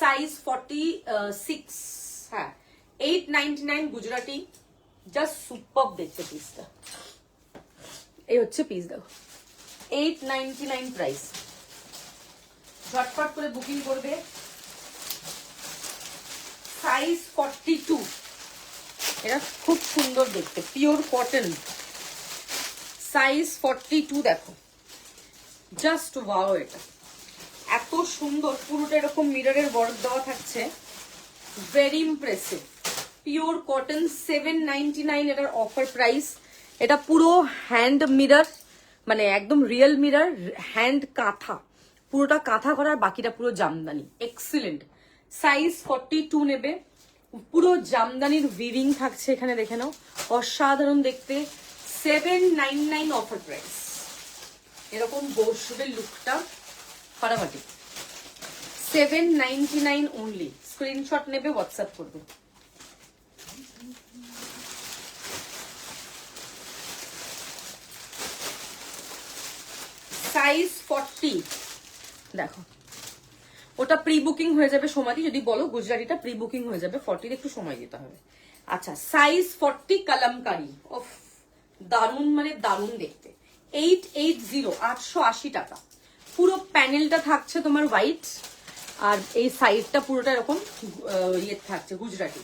সাইজ 46, হ্যাঁ 899 গুজরাটি, জাস্ট সুপার দেখতে পিসটা। এই হচ্ছে পিস, দেখো 899 প্রাইস, ঝটপট করে বুকিং করবে। সাইজ 42, এটা খুব সুন্দর দেখতে, পিওর কটন, সাইজ 42, দেখো জাস্ট ওয়াও, এটা এত সুন্দর, পুরোটা এরকম মিররের ওয়ার্ক দেওয়া থাকছে, ভেরি ইমপ্রেসিভ, পিওর কটন, 799 এটার অফার প্রাইস। এটা পুরো হ্যান্ড মিরর, মানে একদম রিয়েল মিরর, হ্যান্ড কাঁথা, পুরোটা কাঁথা করার, বাকিটা পুরো জামদানি, এক্সিলেন্ট। সাইজ 42 নেবে, পুরো জামদানির উইভিং থাকছে এখানে, দেখে নাও অসাধারণ দেখতে। 799 অফার প্রাইস, এরকম বসবে লুকটা ফাটাফাটি। 799 অনলি, স্ক্রিনশট নেবে, হোয়াটসঅ্যাপ করবে। সাইজ 40, দেখো ওটা প্রি বুকিং হয়ে যাবে সমাধি, যদি বলো গুজরাটিটা প্রি বুকিং হয়ে যাবে, 40 একটু সময় দিতে হবে। আচ্ছা সাইজ 40 কালামকারি, ওফ দারুন, মানে দারুন দেখতে। 880, 880 টাকা। পুরো প্যানেলটা থাকছে তোমার হোয়াইট, আর এই সাইডটা পুরোটা এরকম ইয়ে থাকছে গুজরাটি।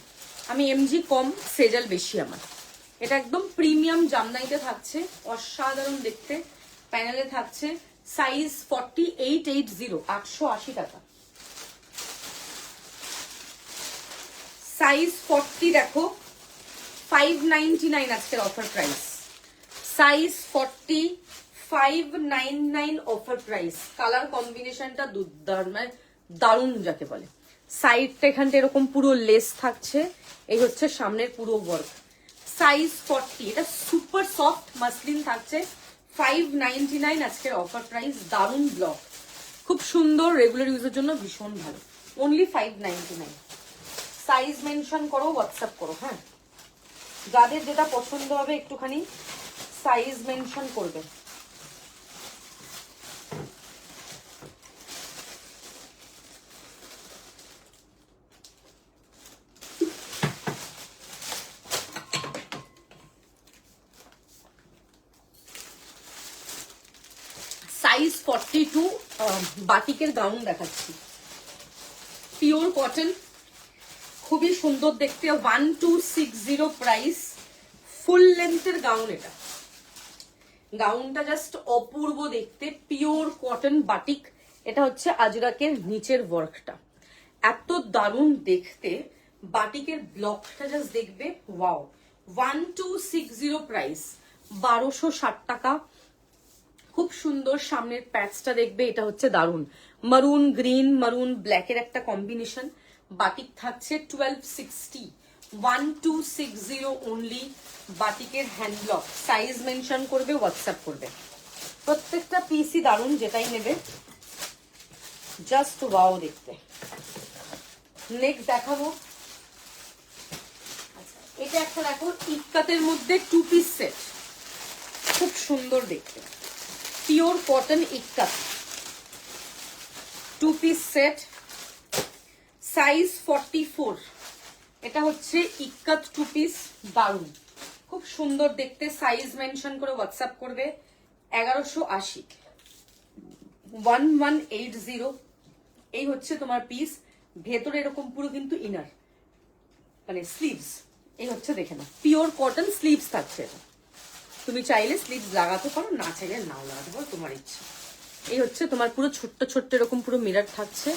আমি এমজি কম, সেজাল বেশি আমার। এটা একদম প্রিমিয়াম জামদানিতে থাকছে, অসাধারণ দেখতে, প্যানেলে থাকছে। সাইজ 40, 880, 880 টাকা। সাইজ 40 দেখো, 599 আজকের offer price. Size 40, 599 offer price. Colour কম্বিনেশনটা দারুণ যাকে বলে। সাইডটা এখানটা এরকম পুরো লেস থাকছে, এই হচ্ছে সামনের পুরো ওয়ার্ক। সাইজ 40, এটা সুপার সফট মাসলিন থাকছে, 599 আজকের অফার প্রাইস। দারুণ ব্লক, খুব সুন্দর, রেগুলার ইউজের জন্য ভীষণ ভালো, অনলি 599। সাইজ মেনশন করো, হোয়াটসঅ্যাপ করো, হ্যাঁ যাদের যেটা পছন্দ হবে একটুখানি সাইজ মেনশন করবে। সাইজ 42, বাটিকের গাউন দেখাচ্ছি, পিওর কটন, খুবই সুন্দর দেখতে, 1260 প্রাইস। ফুল লেন্থের গাউন, এটা গাউনটা জাস্ট অপূর্ব দেখতে, পিওর কটন বাটিক। এটা হচ্ছে আজরাকের নিচের ওয়ার্কটা, এত দারুণ দেখতে, বাটিকের ব্লকটা জাস্ট দেখবে, ওয়াও। 1260 প্রাইস, 1260 টাকা। খুব সুন্দর সামনের প্যাচটা দেখবে, এটা হচ্ছে দারুন মারুন গ্রিন মারুন ব্ল্যাকের একটা কম্বিনেশন। বাটিক থাকছে 1260, 1260 অনলি। বাটিকের হ্যান্ড ব্লক, সাইজ মেনশন করবে, হোয়াটসঅ্যাপ করবে। প্রত্যেকটা পিসই দারুন, যেটাই নেবে জাস্ট ওয়াও দেখতে। নেক্সট দেখাবো, এটা একটা দেখো ইক্কাতের মধ্যে 2 পিস সেট, খুব সুন্দর দেখতে, পিওর কটন ইক্কাত 2 পিস সেট, সাইজ 44। এটা হচ্ছে ইক্কাত 2 পিস, দারুন খুব সুন্দর দেখতে। সাইজ মেনশন করে হোয়াটসঅ্যাপ করবে। 1180, 1180। এই হচ্ছে তোমার পিস, ভেতরে এরকম পুরো কিন্তু ইনার মানে স্লিভস। এই হচ্ছে দেখে না, পিওর কটন স্লিভস থাকছে। এটা তুমি চাইলে স্লিভস লাগাতে পারো, না চাইলে নাও লাগাতে পারো, তোমার ইচ্ছা। এই হচ্ছে তোমার পুরো ছোট্ট ছোট্ট এরকম পুরো মিরর থাকছে,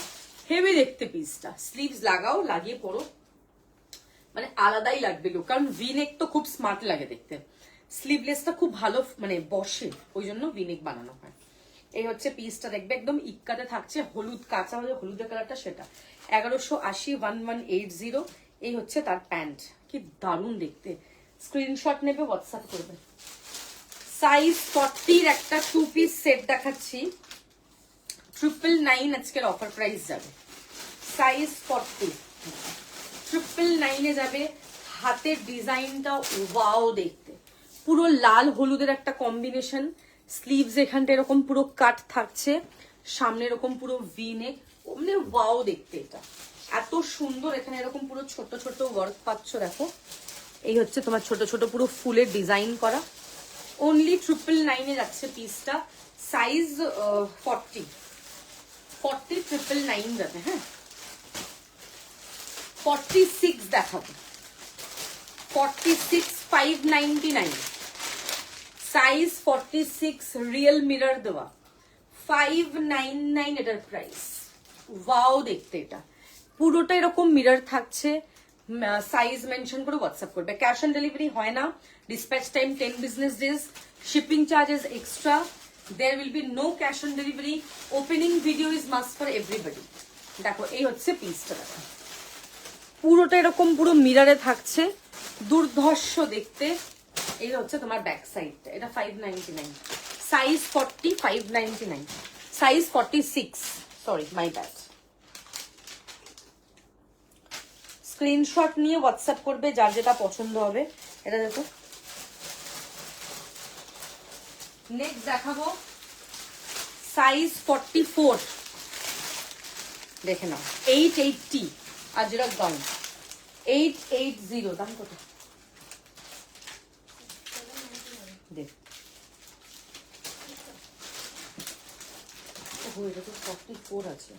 হেভি দেখতে পিসটা। স্লিভস লাগাও, লাগিয়ে পরো, মানে আলাদাই লাগবে লুক। কারণ ভিনেক তো খুব স্মার্ট লাগে দেখতে, স্লিভলেসটা খুব ভালো মানে বসে, ওই জন্য ভিনেক বানানো হয়। এই হচ্ছে পিসটা দেখবে, একদম ইক্কাতে থাকছে, হলুদ কাঁচা হলুদের কালারটা সেটা। 1180, 1180। এই হচ্ছে তার প্যান্ট, কি দারুণ দেখতে। স্ক্রিনশট নেবে, হোয়াটসঅ্যাপ করবে। সাইজ 40 একটা 2 পিস সেট দেখাচ্ছি, 999 আজকের অফার প্রাইস যাবে। সাইজ 40, 999 যাবে। হাতের ডিজাইনটা ওয়াও দেখতে, পুরো লাল হলুদের একটা কম্বিনেশন। স্লিভস এখানটা এরকম পুরো কাট থাকছে, সামনে এরকম পুরো ভি নেক, মানে ওয়াও দেখতে। এটা এত সুন্দর, এখানে এরকম পুরো ছোট ছোট ওয়ার্ক পাচ্ছ দেখো। এই হচ্ছে তোমার ছোট ছোট পুরো ফুলের ডিজাইন করা। অনলি 999 যাচ্ছে পিসটা। সাইজ 40, 999 যাবে। হ্যাঁ, 46 দেখাবো, 46 599। সাইজ 46, রিয়েল মিরর দেওয়া, 599 এটার প্রাইস। ওয়াও দেখতে, এটা পুরোটা এরকম মিরর থাকছে। সাইজ মেনশন করে হোয়াটসঅ্যাপ করবে। ক্যাশ অন ডেলিভারি হয় না, dispatch time 10 business days, shipping charges extra. there will be no cash on delivery. Opening video is must for everybody. দেখো এই হচ্ছে পিসটা, দেখো পুরোটা এরকম পুরো মিররে থাকছে, দুর্ধর্ষ দেখতে। এই হচ্ছে তোমার ব্যাক সাইডটা, এটা 599। Size 40, 599। Size 46, sorry my bad. Screenshot নিয়ে হোয়াটসঅ্যাপ করবে যার যেটা পছন্দ হবে। এটা দেখো, নেক্সট দেখাবো সাইজ 44, দেখে নাও 880 আজরাক গাউন, 880। দাম কত দেখ, এটা তো 44 আছে।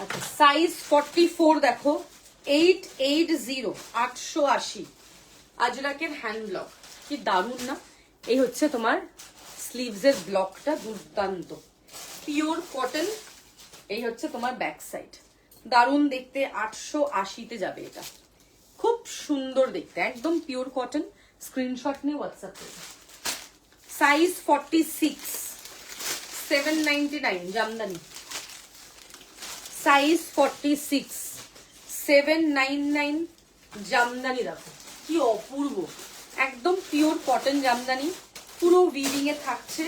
আচ্ছা, সাইজ 44 দেখো, 880, 880। আজরাকের হ্যান্ড ব্লক, কি দারুন না। এই হচ্ছে তোমার স্লিভস এর ব্লকটা, দুর্দান্ত পিওর কটন। এই হচ্ছে তোমার ব্যাক সাইড, দারুন দেখতে। 880-তে যাবে এটা, খুব সুন্দর দেখতে, একদম পিওর কটন। স্ক্রিনশট নিয়ে হোয়াটসঅ্যাপ করবে। সাইজ 46, 799 জামদানি। সাইজ 46, 799 জামদানি। দেখো কি অপূর্ব, একদম পিওর কটন জামদানি, পুরো উইভিং এ থাকছে।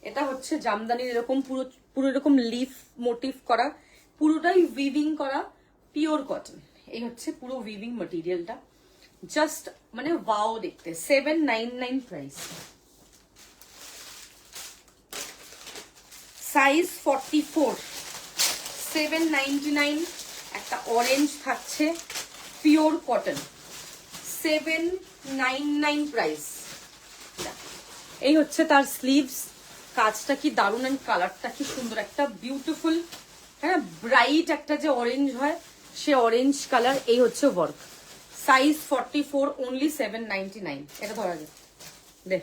এটা হচ্ছে জামদানির এরকম পুরো পুরো এরকম লিফ মোটিভ করা, পুরোটাই উইভিং করা, পিওর কটন। এই হচ্ছে পুরো উইভিং ম্যাটেরিয়ালটা, জাস্ট মানে ওয়াও দেখতে। 799 প্রাইস। সাইজ 44, 799। একটা অরেঞ্জ থাকছে, পিওর কটন, 799 প্রাইস। এই হচ্ছে তার স্লিভস, কাজটা কি দারুণ, এন্ড কালারটা কি সুন্দর, একটা বিউটিফুল, হ্যাঁ ব্রাইট একটা যে অরেঞ্জ হয় সে অরেঞ্জ কালার। এই হচ্ছে ওয়ার্ক। Size 44, only 799। এটা ধরা যায়, দেখ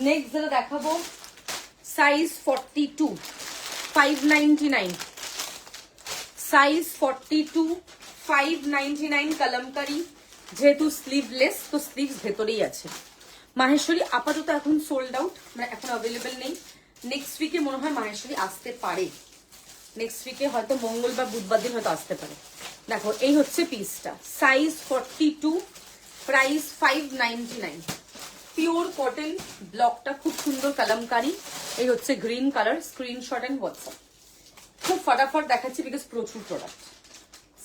নেক্সট যেটা দেখাবো সাইজ 42, 599। সাইজ 42, 599 কালামকারি। যেহেতু স্লিভলেস তো স্লিভস ভেতরেই আছে। মাহেশ্বরী আপাতত এখন সোল্ড আউট, মানে এখন অ্যাভেলেবেল নেই। নেক্সট উইকে মনে হয় মাহেশ্বরী আসতে পারে, নেক্সট উইকে হয়তো মঙ্গলবার বুধবার দিন হয়তো আসতে পারে। দেখো এই হচ্ছে পিসটা, সাইজ 42, প্রাইস 599। পিওর কটন, ব্লকটা খুব সুন্দর কালামকারি। এই হচ্ছে green colour, screenshot and WhatsApp. খুব ফটাফট দেখাচ্ছি বিকজ প্রচুর প্রোডাক্ট।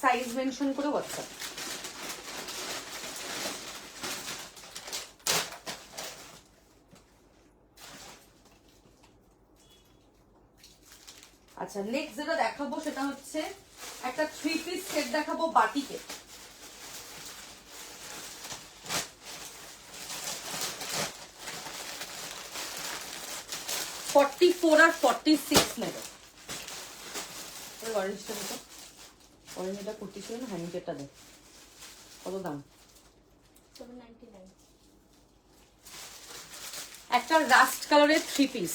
সাইজ মেনশন করে হোয়াটসঅ্যাপ। আচ্ছা নেক্সট যেটা দেখাবো সেটা হচ্ছে একটা 3 পিস সেট দেখাবো বাটিকে। $44 আর 46 নেবে। অরেঞ্জটা দেখো, অরেঞ্জটা কুর্তি ছিল না, হ্যান্ডিকেটটা দেখ কত দাম। 799। একটা রাস্ট কালারের 3 পিস।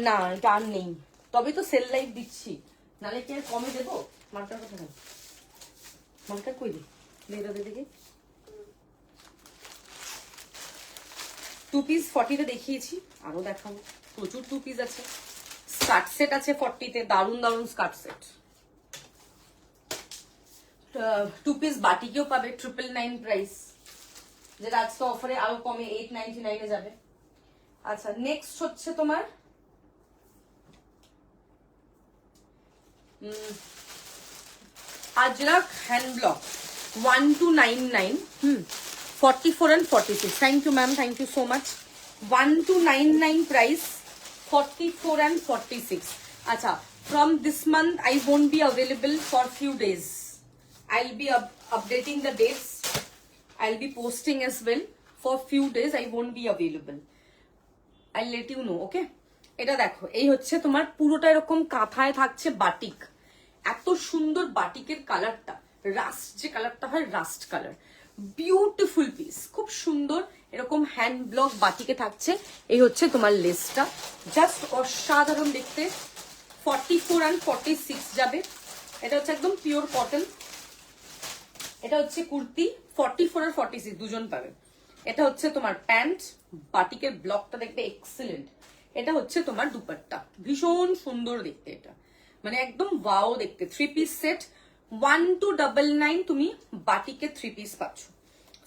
না এটা আর নেই, তবে তো সেল লাইভ দিচ্ছি, নালে কি আর কমে দেবো। মার্কার কথা না, মার্কার কই দি মেয়েরাদের দিকে। 2 পিস 40-তে দেখিয়েছি, আরো দেখাবো, প্রচুর 2 পিস আছে। স্কার্ট সেট আছে 40-তে, দারুন দারুন স্কার্ট সেট। 2 পিস বাটিকেও পাবে 999 প্রাইস, যেটা আজকে অফারে আরো কমে 899-এ যাবে। আচ্ছা নেক্সট হচ্ছে তোমার ajrakh hand block 1299, 44 and 46। Thank you ma'am, thank you so much. 1299 price, 44 and 46। আচ্ছা from this month I won't be available for few days. I'll be updating the dates. I'll be posting as well. For few days I won't be available. I'll let you know, okay? এটা দেখো, এই হচ্ছে তোমার পুরোটা এরকম কাঁথায় থাকছে batik. এত সুন্দর বাটিকের কালারটা, রাস্ট যে কালারটা হয়, রাস্ট কালার, বিউটিফুল পিস, খুব সুন্দর এরকম হ্যান্ড ব্লক বাটিকে থাকছে। এই হচ্ছে তোমার লেসটা, জাস্ট অসাধারণ দেখতে। 44 and 46 যাবে। এটা হচ্ছে একদম পিওর কটন। এটা হচ্ছে কুর্তি, 44 আর 46 দুজন পাবে। এটা হচ্ছে তোমার প্যান্ট, বাটিকের ব্লকটা দেখবে এক্সিলেন্ট। এটা হচ্ছে তোমার দুপাট্টা, ভীষণ সুন্দর দেখতে, এটা মানে একদম ওয়াও দেখতে। 3 পিস সেট 1299, তুমি বাটিকে 3 পিস পাচ্ছ।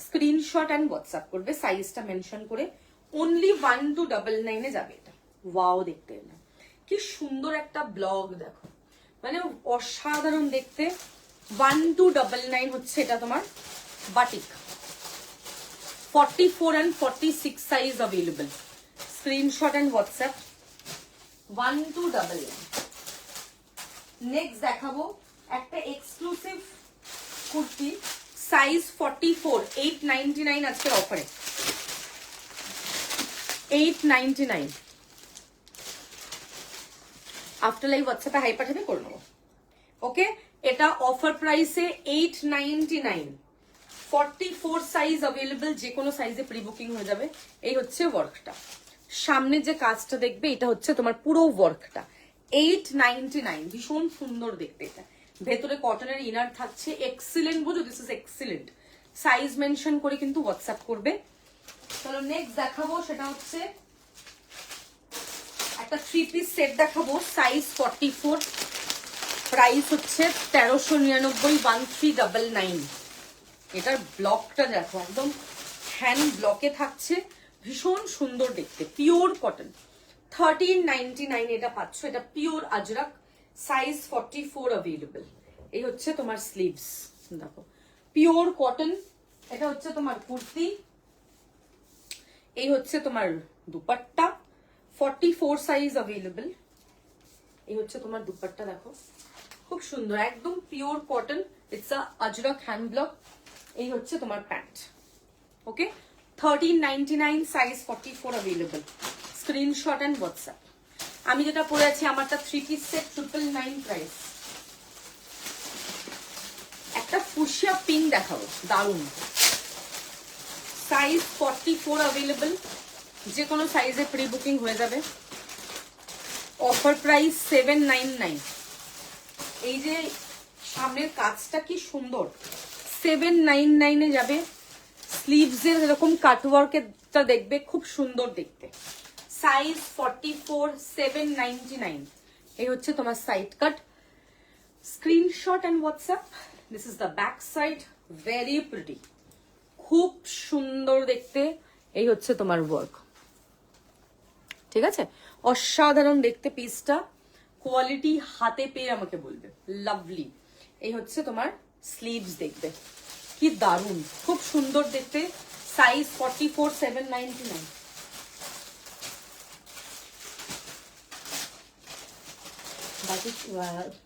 স্ক্রিনশট এন্ড হোয়াটসঅ্যাপ করবে সাইজটা মেনশন করে। অনলি 1299-এ যাবে এটা। ওয়াও দেখতে, এটা কি সুন্দর একটা ব্লক দেখো, মানে অসাধারণ দেখতে। 1299 হচ্ছে এটা তোমার batik. 44 and 46 size available. Screenshot and WhatsApp 1299। Next দেখাবো একটা এক্সক্লুসিভ কুর্তি, সাইজ 44, 899 আজকের অফারে, 899। আফটার লাইভ হোয়াটসঅ্যাপে হাই পাঠাবে, করে নেবো, ওকে? এটা অফার প্রাইসে 899, 44 সাইজ অ্যাভেলেবল, যে কোনো সাইজে প্রি বুকিং হয়ে যাবে। এই হচ্ছে ওয়ার্কটা, সামনে যে কাজটা দেখবে এটা হচ্ছে তোমার পুরো ওয়ার্কটা। 899, ভীষণ সুন্দর দেখতে এটা। ভেতরে কটনের ইনার থাকছে, এক্সিলেন্ট, বুঝো this is excellent. Size mention করে কিন্তু হোয়াটসঅ্যাপ করবে। চলো নেক্সট দেখাবো, সেটা হচ্ছে একটা 3 পিস সেট দেখাবো, সাইজ 44, প্রাইস হচ্ছে 1399, 1399। এটার ব্লকটা দেখো, একদম হ্যান্ড ব্লকে থাকছে, ভীষণ সুন্দর দেখতে, পিওর কটন। 1399 এটা পাচ্ছ। এটা পিওর আজরাক, সাইজ 44 অ্যাভেলেবল। এই হচ্ছে তোমার স্লিভস, দেখো পিওর কটন। এটা হচ্ছে তোমার কুর্তি, এই হচ্ছে তোমার দুপাট্টা, 44 সাইজ অ্যাভেলেবল। এই হচ্ছে তোমার দুপাট্টা, দেখো খুব সুন্দর, একদম pure cotton, it's a ajrakh hand block. এই হচ্ছে তোমার pant, okay? 1399, size 44 available. Screenshot and WhatsApp. আমি যেটা পরে আছি আমারটা 3 পিস সেট, 999 প্রাইস। একটা ফুশিয়া পিঙ্ক দেখাবো, দারুন, সাইজ 44 অ্যাভেলেবল, যে কোনো সাইজে প্রি বুকিং হয়ে যাবে। অফার প্রাইস 799, এই যে সামনের কাজটা কি সুন্দর, 799 যাবে। স্লিভস এর এরকম কাটওয়ার্কটা দেখবে, খুব সুন্দর দেখতে। সাইজ 44, 799। এই হচ্ছে তোমার side cut. Screenshot and WhatsApp. This is the back side, very pretty, খুব সুন্দর দেখতে। এই হচ্ছে তোমার ওয়ার্ক, ঠিক আছে, অসাধারণ দেখতে পিসটা। কোয়ালিটি হাতে পেয়ে আমাকে বলবে, লাভলি। এই হচ্ছে তোমার স্লিভস, দেখবে কি দারুণ, খুব সুন্দর দেখতে। সাইজ 44, 799।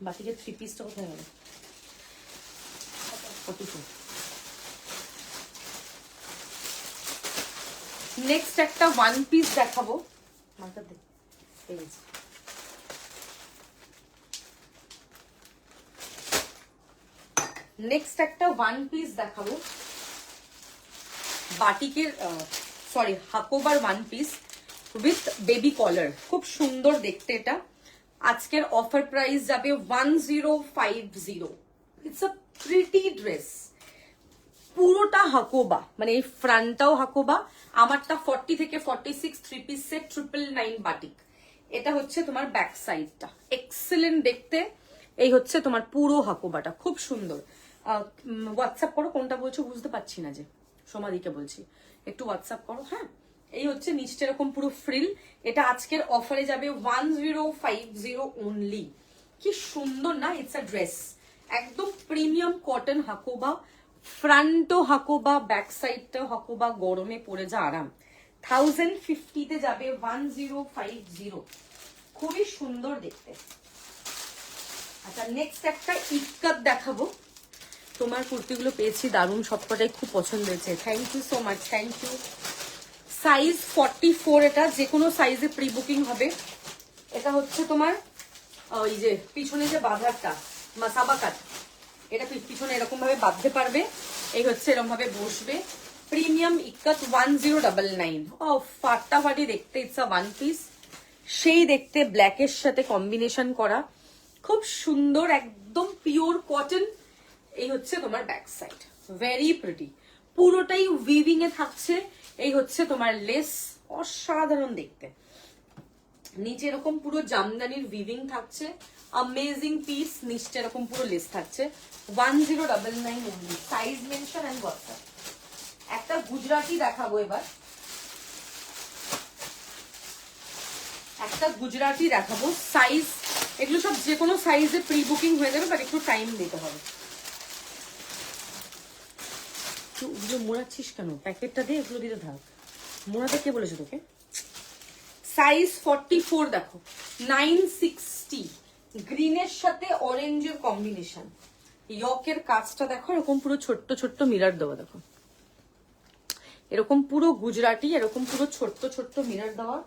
বাকি 3 পিসটা কোথায় গেল? 44। নেক্সট একটা ওয়ান পিস দেখাবো। নেক্সট একটা ওয়ান পিস দেখাবো, বাটিকের সরি হাকোবার one piece with baby collar, খুব সুন্দর দেখতে এটা। আজকের অফার প্রাইস যাবে 1050। ইটস আ প্রিটি ড্রেস, পুরোটা হাকোবা, মানে এই ফ্রন্টটাও হাকোবা। আমারটা 40 থেকে 46 3 পিস সেট 999 বাটিক। এটা হচ্ছে তোমার ব্যাক সাইডটা, এক্সেলেন্ট দেখতে। এই হচ্ছে তোমার পুরো হাকোবাটা, খুব সুন্দর। হোয়াটসঅ্যাপ করো, কোনটা বলছো বুঝতে পারছি না, যে সোমাদিকে বলছি একটু হোয়াটসঅ্যাপ করো। হ্যাঁ, এই হচ্ছে নিচটা এরকম পুরো ফ্রিল। এটা আজকের অফারে যাবে 1050 অনলি। কি সুন্দর না, ইটস আ ড্রেস, একদম প্রিমিয়াম কটন হাকোবা। ফ্রন্টও হাকোবা, ব্যাক সাইডটাও হাকোবা, গরমে পরে যা আরাম। 1050 যাবে 1050, খুবই সুন্দর দেখতে। আচ্ছা, নেক্সট একটা ইক্কাত দেখাবো। তোমার কুর্তিগুলো পেয়েছি দারুণ, সবকটাই খুব পছন্দ হয়েছে। Thank you so much, thank you. Size 44, এটা যে কোনো সাইজে প্রি বুকিং হবে। এটা হচ্ছে তোমার ওই যে পিছনে যে বাঁধারটা, মাসাবা কাট, এটা পিছনে এরকম ভাবে বাঁধতে পারবে। এই হচ্ছে এরকম ভাবে বসবে। প্রিমিয়াম ইক্কাত 1099। ও ফাটাফাটি দেখতে, ইটস আ ওয়ান পিস, সেই দেখতে ব্ল্যাকের সাথে কম্বিনেশন করা, খুব সুন্দর, একদম পিওর কটন। এই হচ্ছে তোমার ব্যাক সাইড, ভেরি প্রিটি, পুরোটাই উইভিং এ থাকছে। এই হচ্ছে তোমার লেস, অসাধারণ দেখতে। নিচে এরকম পুরো জামদানির উইভিং থাকছে, অ্যামেজিং পিস। নিচে এরকম পুরো লেস থাকছে। 1099 only. Size mention and WhatsApp. একটা গুজরাটি দেখাবো এবার, একটা গুজরাটি দেখাবো। সাইজ এগুলো সব যে কোনো সাইজে প্রি বুকিং হয়ে যাবে, বাট একটু টাইম দিতে হবে। ওগুলো মোড়াচ্ছিস কেন? প্যাকেটটা দিয়ে এগুলো দিতে থাক। মোড়াতে কে বলেছে তোকে? সাইজ 44 দেখো, 960, গ্রিনের সাথে অরেঞ্জের কম্বিনেশন। ইয়কের কাজটা দেখো, এরকম পুরো ছোট্ট ছোট্ট মিরর দেওয়া, দেখো এরকম পুরো গুজরাটি, এরকম পুরো ছোট্ট ছোট্ট মিরর দেওয়া।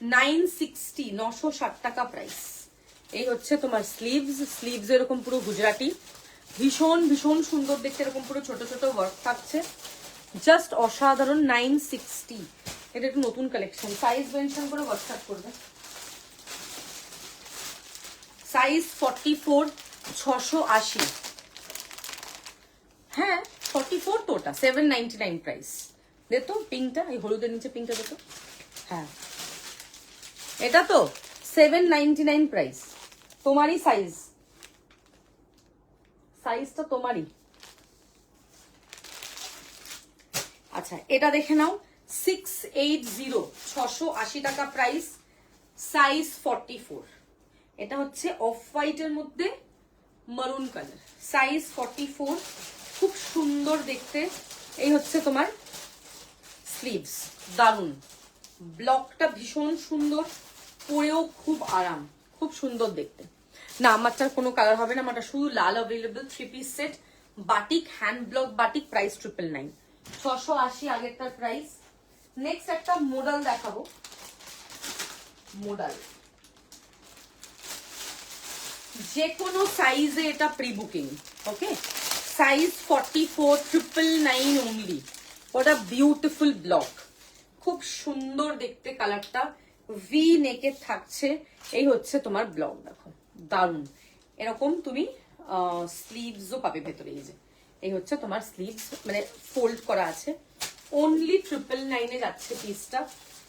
960, 960 টাকা প্রাইস। এই হচ্ছে তোমার স্লিভস, স্লিভস এরকম পুরো গুজরাটি, ভীষণ ভীষণ সুন্দর দেখতে, এরকম পুরো ছোট ছোট ওয়ার্ক থাকছে, জাস্ট অসাধারণ। 960, এটা একটু নতুন কালেকশন। সাইজ মেনশন করে হোয়াটসঅ্যাপ করবে। সাইজ 44, 680। হ্যাঁ 44 তো, ওটা 799 প্রাইস। দে তো পিঙ্কটা, এই হলুদের নিচে পিঙ্কটা দে তো। হ্যাঁ এটা তো 799 প্রাইস। তোমারই সাইজ, সাইজটা তোমারই। আচ্ছা এটা দেখে নাও, 680, 680 টাকা প্রাইস। সাইজ 44। এটা হচ্ছে অফ হোয়াইটের মধ্যে মারুন কালার। সাইজ 44, খুব সুন্দর দেখতে। এই হচ্ছে তোমার স্লিভস, দারুন। ব্লকটা ভীষণ সুন্দর, পরেও খুব আরাম, খুব সুন্দর দেখতে। না আমারটার কোনো কালার হবে না, আমারটা শুধু লাল available. 3 piece set batik, hand block batik, price 999। 680 আগেরটার প্রাইস। নেক্সট একটা মোডাল দেখাবো। মোডাল যে কোনো সাইজে এটা pre booking, okay. Size 44, 999 only. ওটা বিউটিফুল ব্লক, খুব সুন্দর দেখতে কালারটা, ভি নেকে থাকছে। এই হচ্ছে তোমার ব্লক, দেখো দারুন। এরকম তুমি স্লিভসও পাবে ভেতরে। এই হচ্ছে তোমার স্লিভস, মানে ফোল্ড করা আছে। অনলি 999 এ যাচ্ছে পিসটা।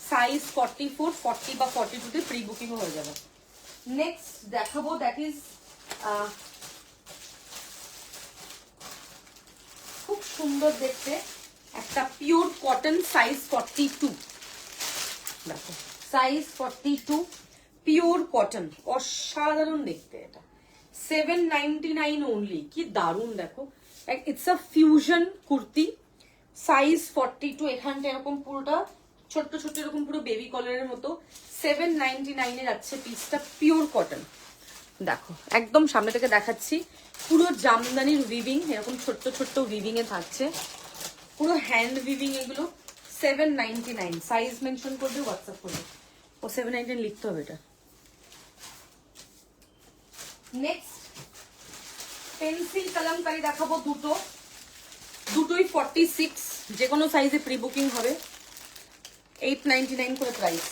সাইজ 44, 40 বা 42 তে প্রি বুকিংও হয়ে যাবে। নেক্সট দেখাবো, দ্যাট ইজ খুব সুন্দর দেখতে একটা পিওর কটন, সাইজ 42। দেখো সাইজ 42, পিওর কটন, অসাধারণ দেখতে। এটা 799 অনলি, কি দারুণ দেখো। It's a fusion kurti, size 42। এখানটা এরকম পুরোটা ছোট্ট ছোট্ট এরকম পুরো বেবি কলারের মতো। 799 এ যাচ্ছে পিসটা, পিওর কটন। দেখো একদম সামনে থেকে দেখাচ্ছি, পুরো জামদানির উইভিং, এরকম ছোট্ট ছোট্ট উইভিং এ থাকছে, পুরো হ্যান্ড উইভিং এগুলো। 799, সাইজ মেনশন করবে, হোয়াটসঅ্যাপ করবে। ও 799 লিখতে হবে এটা। নেক্সট পেন্সিল কালামকারি দেখাবো দুটোই 46, যে কোনো সাইজে প্রি বুকিং হবে। 899 করে প্রাইস।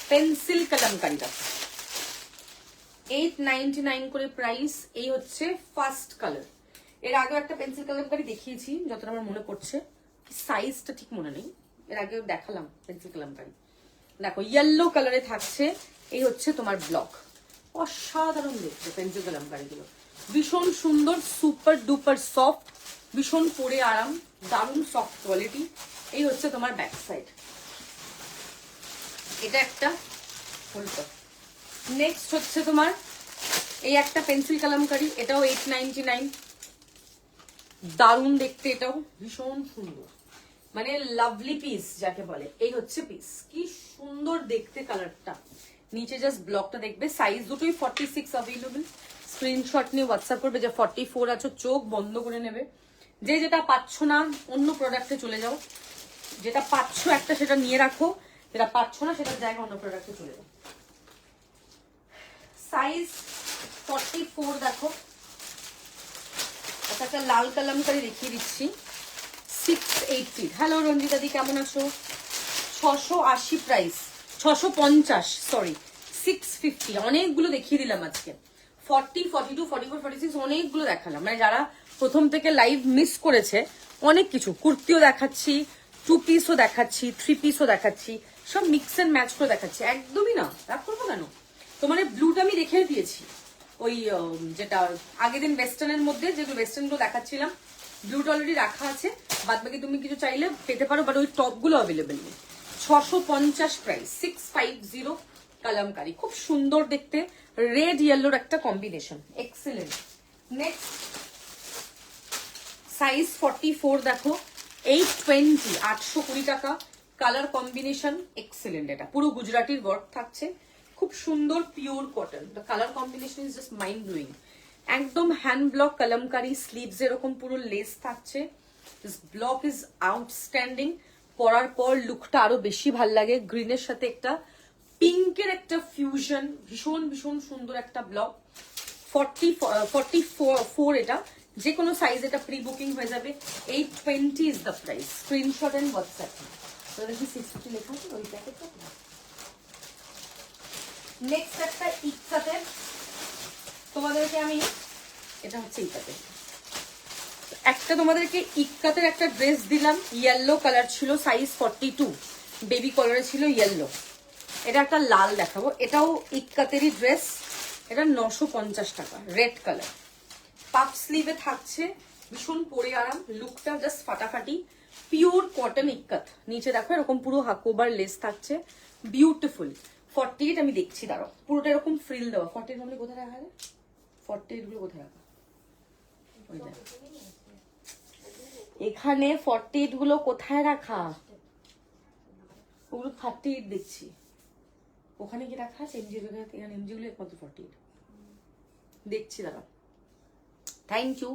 পেন্সিল কালামকারি দেখো 899 করে প্রাইস। এই হচ্ছে ফার্স্ট কালার। এর আগেও একটা পেন্সিল কালামকারি দেখিয়েছি, যতটা আমার মনে পড়ছে, সাইজটা ঠিক মনে নেই, এর আগেও দেখালাম পেন্সিল কালামকারি। দেখো ইয়েলো কালারে থাকছে, এই হচ্ছে তোমার ব্লক। অসাধারণ দেখতে পেন্সিল কালামকারি গুলো, ভীষণ সুন্দর, সুপার ডুপার সফট, ভীষণ পরে আরাম, দারুণ সফট কোয়ালিটি। এই হচ্ছে তোমার ব্যাক সাইড। এটা একটা হলুদ। নেক্সট হচ্ছে তোমার এই একটা পেন্সিল কালামকারি, এটাও 899, দারুণ দেখতে, এটাও ভীষণ সুন্দর, মানে লাভলি পিস যাকে বলে। এই হচ্ছে পিস, কি সুন্দর দেখতে কালারটা। নিচে জাস্ট ব্লকটা দেখবে। সাইজ দুটোই 46 অ্যাভেলেবল। স্ক্রিনশট নিয়ে হোয়াটসঅ্যাপ করবে। যে 44 আছো চোখ বন্ধ করে নেবে। যে যেটা পাচ্ছ না অন্য প্রোডাক্টে চলে যাও, যেটা পাচ্ছ একটা সেটা নিয়ে রাখো, যেটা পাচ্ছ না সেটার জায়গা অন্য প্রোডাক্টে চলে যাও। সাইজ 44 দেখো। একটা লাল কালামকারি দেখিয়ে দিচ্ছি, 680। হ্যালো রঞ্জিতা দি, কেমন আছো? 680 প্রাইস, 650 সরি, 650। অনেকগুলো দেখিয়ে দিলাম আজকে। 40, 42, 44, 46 অনেকগুলো দেখালাম। মানে যারা প্রথম থেকে লাইভ মিস করেছে, অনেক কিছু কুর্তিও দেখাচ্ছি, 2 পিসও দেখাচ্ছি, 3 পিসও দেখাচ্ছি, সব মিক্স এন্ড ম্যাচ করে দেখাচ্ছি। একদমই না, রাগ করবো কেন? তো মানে ব্লুটা আমি রেখে দিয়েছি, ওই যেটা আগের দিন ওয়েস্টার্নের মধ্যে যেগুলো ওয়েস্টার্ন গুলো দেখাচ্ছিলাম, ব্লুটা অলরেডি রাখা আছে। বাদ বাকি তুমি কিছু চাইলে পেতে পারো, বাট ওই টপ গুলো অ্যাভেলেবেল নেই। 650 প্রাইস, 650 কালামকারি, খুব সুন্দর দেখতে, রেড ইয়েলোর একটা কম্বিনেশন, এক্সেলেন্ট। নেক্সট সাইজ 44 দেখো, 820, 820 টাকা। কালার কম্বিনেশন এক্সেলেন্ট, এটা পুরো গুজরাটির ওয়ার্ক থাকছে, খুব সুন্দর pure cotton. The colour combination is just mind blowing. একদম হ্যান্ড ব্লক কালামকারি, স্লিভস এরকম পুরো লেস থাকছে। This block is outstanding. পরার পর লুকটা আরো বেশি ভাল লাগে। গ্রিনের সাথে একটা পিঙ্কের একটা ফিউশন, ভীষণ ভীষণ সুন্দর একটা ব্লক। 44 এটা, যে কোনো সাইজ এটা প্রি বুকিং হয়ে যাবে। 820 is the price. Screenshot and WhatsApp. দেখি 650 লেখা আছে ওই প্যাকেটটা। নেক্সট একটা ইক্কাতের, তোমাদেরকে আমি, এটা হচ্ছে ইক্কাতের একটা, তোমাদেরকে ইক্কাতের একটা ড্রেস দিলাম, ইয়েলো কালার ছিল, সাইজ 42, বেবি কালারে ছিল ইয়েলো। এটা একটা লাল দেখাবো, এটাও ইক্কাতেরই ড্রেস, এটা 950 টাকা, রেড কালার। পাফ স্লিভে থাকছে, ভীষণ পরে আরাম, লুকটা জাস্ট ফাটাফাটি, পিওর কটন ইক্কাত। নিচে দেখো এরকম পুরো হাকোবার লেস থাকছে, বিউটিফুল। 48 আমি দেখছি, দাঁড়াও, পুরোটা এরকম ফ্রিল দেওয়া। 48 মানে কোথায় রাখা রে? 48 গুলো কোথায় রাখা? এখানে 48 গুলো কোথায় রাখা? ওগুলো 38 দেখছি। ওখানে কি রাখা আছে? এমজি গুলো, এখানে এমজি গুলো কত? 48 দেখছি, দাঁড়াও। Thank you.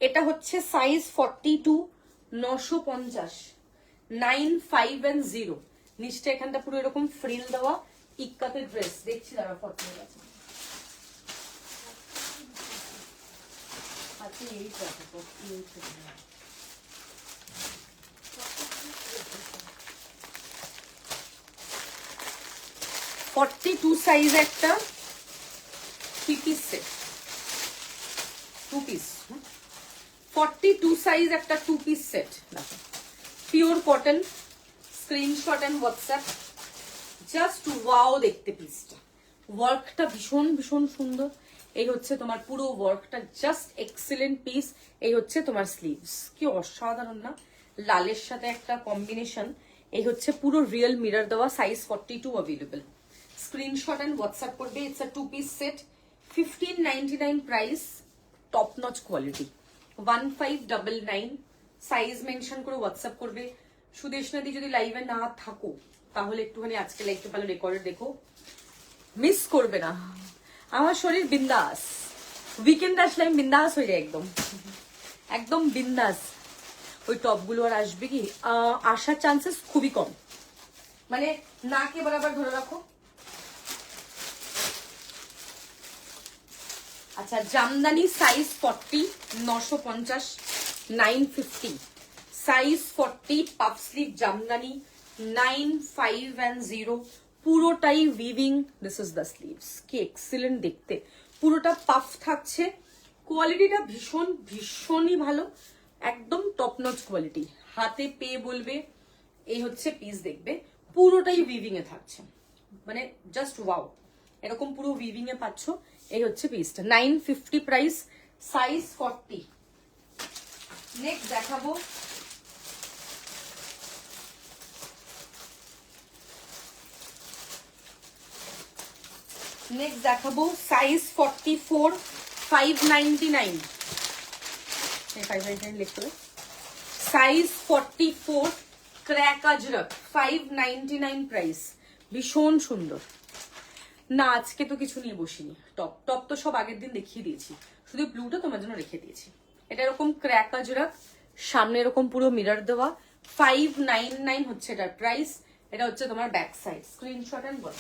এটা হচ্ছে সাইজ 42, 950, 950। নিচটা এখানটা পুরো এরকম ফ্রিল দেওয়া ইক্কাতের ড্রেস, দেখছি, দাঁড়াও। 48 আছে, আচ্ছা এই কথা 48। 42 সাইজ একটা, 3 পিস সেট, 2 পিস, 42 সাইজ একটা 2 পিস সেট। দেখো pure cotton, screenshot and WhatsApp. Just wow দেখতে পিসটা, ওয়ার্কটা ভীষণ ভীষণ সুন্দর। এই হচ্ছে তোমার পুরো ওয়ার্কটা, জাস্ট এক্সিলেন্ট পিস। এই হচ্ছে তোমার স্লিভস, কি অসাধারণ না, লালের সাথে একটা কম্বিনেশন। এই হচ্ছে পুরো রিয়েল মিরর দেওয়া, size 42 available. Screenshot and WhatsApp করবে। It's a 2 piece set, 1599 price, top notch quality, 1599। Size mention করে হোয়াটসঅ্যাপ করবে। সুদেশনাদি যদি লাইভে না থাকো তাহলে একটুখানি আজকে লাইভটা ভালো রেকর্ডেড দেখো, মিস করবে না। আমার শরীর বিন্দাস, উইকেন্ড আসলে আমি বিন্দাস হয়ে যাই, একদম একদম বিন্দাস। ওই টপগুলো আর আসবে কি, আসার চান্সেস খুবই কম, মানে নাকে বরাবর ধরে রাখো। আচ্ছা, Jamdani size 40, 950, 950। Size 40 puff sleeve Jamdani, 9510। পুরোটাই weaving. This is the sleeves, কি এক্সিলেন্ট দেখতে, পুরোটা পাফ থাকছে। কোয়ালিটিটা ভীষণ ভীষণই ভালো, একদম টপ নচ কোয়ালিটি। হাতে পেয়ে বলবে। এই হচ্ছে পিস, দেখবে পুরোটাই উইভিং এ থাকছে, মানে জাস্ট ওয়াও, এরকম পুরো উইভিং এ পাচ্ছ। এই হচ্ছে পিসটা, 950 প্রাইস, সাইজ 40। নেক্সট দেখাবো সাইজ 44, 599। 599 লিখতে হবে। সাইজ 44, ক্র্যাক আজরক, 599 প্রাইস, ভীষণ সুন্দর। না আজকে তো কিছু নিয়ে বসিনি, টপ টপ তো সব আগের দিন দেখিয়ে দিয়েছি, শুধু ব্লুটা তোমার জন্য রেখে দিয়েছি। এটা এরকম ক্র্যাক আজরক, সামনে এরকম পুরো মিরর দেওয়া, 599 হচ্ছে এটার প্রাইস। এটা হচ্ছে তোমার ব্যাক সাইড, স্ক্রিনশট এন্ড বল।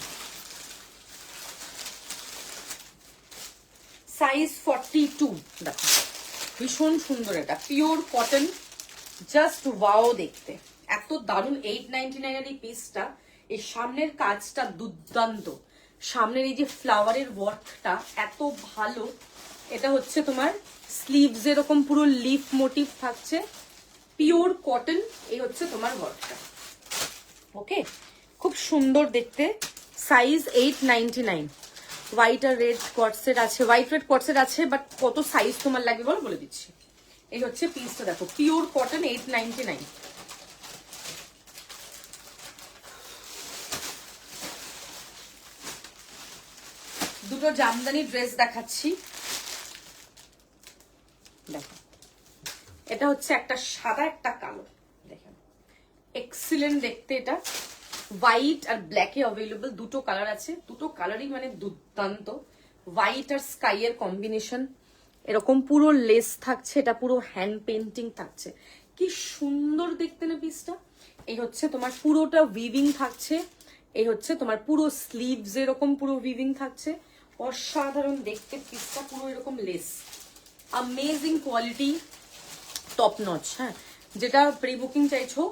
সাইজ 42, দেখো ভীষণ সুন্দর, এটা পিওর কটন, জাস্ট ওয়াও দেখতে, এত দারুণ। 899 এর এই পিসটা, এই সামনের কাজটা দুর্দান্ত, সামনের এই যে ফ্লাওয়ারের ওয়ার্কটা এত ভালো। এটা হচ্ছে তোমার স্লিভস, এরকম পুরো লিফ মোটিভ থাকছে, পিওর কটন। এই হচ্ছে তোমার ওয়ার্কটা, ওকে, খুব সুন্দর দেখতে। সাইজ 899। হোয়াইট আর রেড কটসেট আছে, হোয়াইট রেড কটসেট আছে, বাট কত সাইজ তোমার লাগবে বলো, বলে দিচ্ছি। এই হচ্ছে পিসটা, দেখো পিওর কটন, 899। দুটো জামদানি ড্রেস দেখাচ্ছি, দেখো এটা হচ্ছে একটা সাদা একটা কালো, দেখেন এক্সিলেন্ট দেখতে। এটা হোয়াইট আর ব্ল্যাকে অ্যাভেলেবল, দুটো কালার আছে, দুটো কালারই মানে দুর্দান্ত। হোয়াইট আর স্কাই এর কম্বিনেশন, এরকম পুরো লেস থাকছে, এটা পুরো হ্যান্ড পেন্টিং থাকছে, কি সুন্দর দেখতে না পিসটা। এই হচ্ছে তোমার পুরোটা উইভিং থাকছে, এই হচ্ছে তোমার পুরো স্লিভস এরকম পুরো উইভিং থাকছে, অসাধারণ দেখতে পিসটা, পুরো এরকম less, amazing quality, top notch. হ্যাঁ, যেটা প্রি বুকিং চাইছো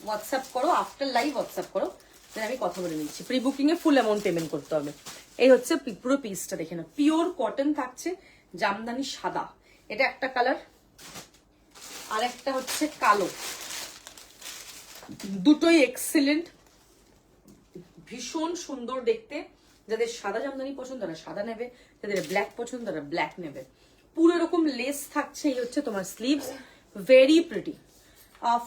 হোয়াটসঅ্যাপ করো, আফটার লাইভ হোয়াটসঅ্যাপ করো, দেন আমি কথা বলে নিচ্ছি। প্রি বুকিং এ ফুল অ্যামাউন্ট পেমেন্ট করতে হবে। এই হচ্ছে পুরো পিসটা, দেখে না, পিওর কটন থাকছে, জামদানি সাদা, এটা একটা কালার, আর একটা হচ্ছে কালো, দুটোই এক্সিলেন্ট, ভীষণ সুন্দর দেখতে। যাদের সাদা জামদানি পছন্দ তারা সাদা নেবে, যাদের ব্ল্যাক পছন্দ তারা ব্ল্যাক নেবে। পুরো এরকম লেস থাকছে, এই হচ্ছে তোমার স্লিভস, ভেরি প্রিটি।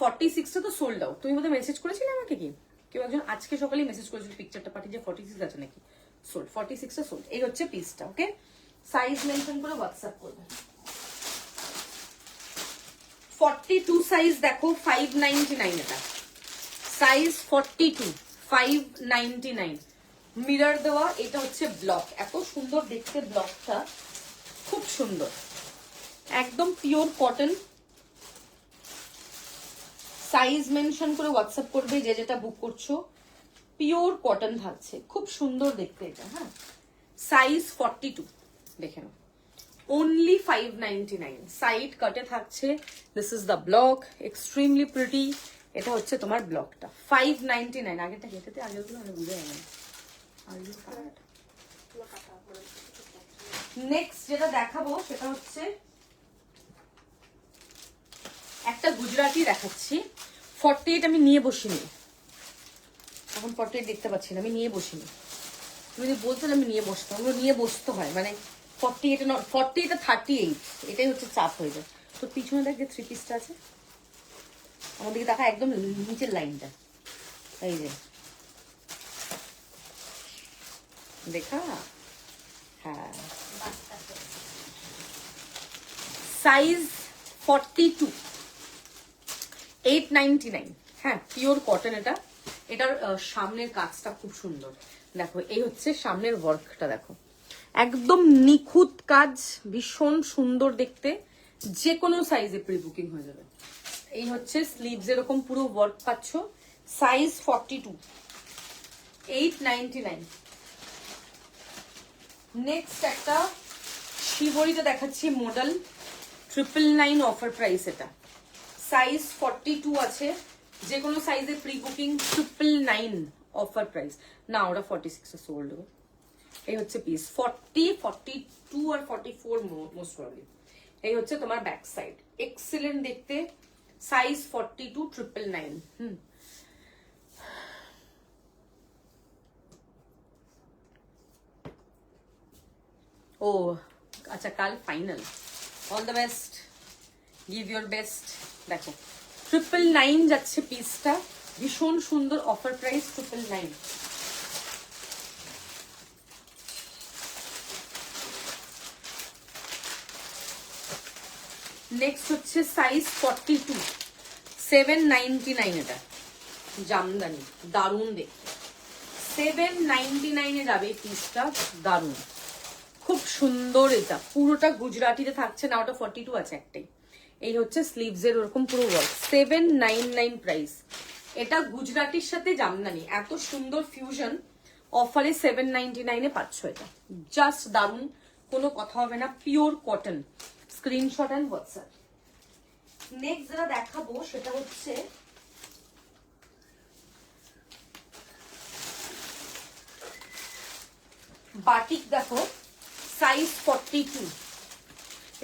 46টা তো সোল্ড আউট, তুমি বোধহয় মেসেজ করেছিলে আমাকে, কি কেউ একজন আজকে সকালে মেসেজ করেছিল, পিকচারটা পাঠিয়ে যে 46 আছে নাকি, সোল্ড, 46টা সোল্ড। এই হচ্ছে পিসটা, ওকে, সাইজ মেনশন করে হোয়াটসঅ্যাপ করবে। 42 সাইজ দেখো, 599 এটা, সাইজ 42, 599, মিরর দেওয়া। এটা হচ্ছে ব্লক, এত সুন্দর দেখতে ব্লকটা, খুব সুন্দর, একদম পিওর কটন। সাইজ মেনশন করে হোয়াটসঅ্যাপ করবে যে যেটা বুক করছো, পিওর কটন থাকছে, খুব সুন্দর দেখতে এটা। হ্যাঁ, সাইজ 42, দেখে নাও, only 599, সাইড কাটে থাকছে। This is the block, extremely pretty. এটা হচ্ছে তোমার ব্লকটা, 599। আগেরটা কেটেতে, আগেরগুলো আমি বুঝে যাই না। নেক্সট যেটা দেখাবো সেটা হচ্ছে একটা গুজরাটি দেখাচ্ছি। 48 আমি নিয়ে বসিনি, এখন 48 দেখতে পাচ্ছি না, আমি নিয়ে বসিনি। তুমি যদি বলতেন আমি নিয়ে বসতাম, ওগুলো নিয়ে বসতে হয়, মানে 48 নট 40, এটা 38, এটাই হচ্ছে চাপ হয়ে যায়। তো পিছনে দেখ যে 3 পিসটা আছে, আমার দিকে দেখা একদম নিচের লাইনটা, এই যে দেখা, হ্যাঁ সাইজ 42, 899। হ্যাঁ পিওর কটন এটা। এটার সামনের কাজটা খুব সুন্দর, দেখো এই হচ্ছে সামনের ওয়ার্কটা, দেখো একদম নিখুঁত কাজ, ভীষণ সুন্দর দেখতে, যে কোনো সাইজে প্রি বুকিং হয়ে যাবে। এই হচ্ছে স্লিভস এরকম পুরো ওয়ার্ক পাচ্ছ, সাইজ 42, 899। নেক্সট একটা শিবরিতে দেখাচ্ছি মডেল, 999 অফার প্রাইস। এটা সাইজ 42 আছে, যে কোনো সাইজে প্রি বুকিং 999 অফার প্রাইস। না ওটা 46 এ সোল্ড। এই হচ্ছে পিস 40, 42 আর 44 মোস্ট প্রবাবলি। এই হচ্ছে তোমার ব্যাক সাইড, এক্সিলেন্ট দেখতে, সাইজ 42, 999। ও আচ্ছা, কাল final, all the best, give your best. দেখো 999 যাচ্ছে পিসটা, ভীষণ সুন্দর অফার প্রাইস 999। নেক্সট হচ্ছে সাইজ 42, 799। এটা জামদানি, দারুণ দেখতে, 799 এ যাবে পিসটা, দারুণ খুব সুন্দর। এটা পুরোটা গুজরাটিতে থাকছে না, ওটা 42 আছে একটাই। এই হচ্ছে স্লিভস এর ওরকম পুরো ওয়ার্ক, 799 প্রাইস। এটা গুজরাটির সাথে জামদানি, এত সুন্দর ফিউশন, অফারে 799 এ পাচ্ছ। এটা জাস্ট দারুণ, কোনো কথা হবে না, pure cotton. Screenshot and WhatsApp. Next যেটা দেখাবো সেটা হচ্ছে বাটিক, দেখো সাইজ 42,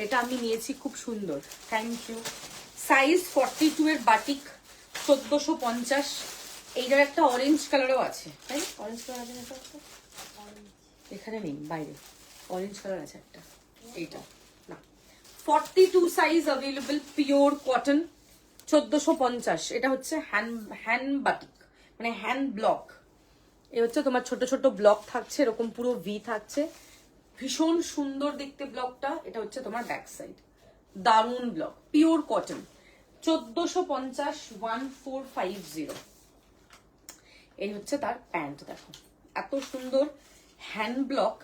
এটা আমি নিয়েছি, খুব সুন্দর, থ্যাংক ইউ। সাইজ 42 এর বাটিক 1450। এইটার একটা অরেঞ্জ কালারও আছে, তাই অরেঞ্জ কালার আছে না? এখানে নেই, বাইরে অরেঞ্জ কালার আছে একটা, এইটা না। 42 সাইজ অ্যাভেলেবল, পিওর কটন, 1450। এটা হচ্ছে হ্যান্ড বাটিক, মানে হ্যান্ড ব্লক। এ হচ্ছে তোমার ছোট ছোট ব্লক থাকছে, এরকম পুরো ভি থাকছে, ভীষণ সুন্দর দেখতে ব্লকটা। এটা হচ্ছে তোমার ব্যাক সাইড, দারুন ব্লক, পিওর কটন, 1450, 1450। এই হচ্ছে তার প্যান্ট, দেখো এত সুন্দর হ্যান্ড ব্লক,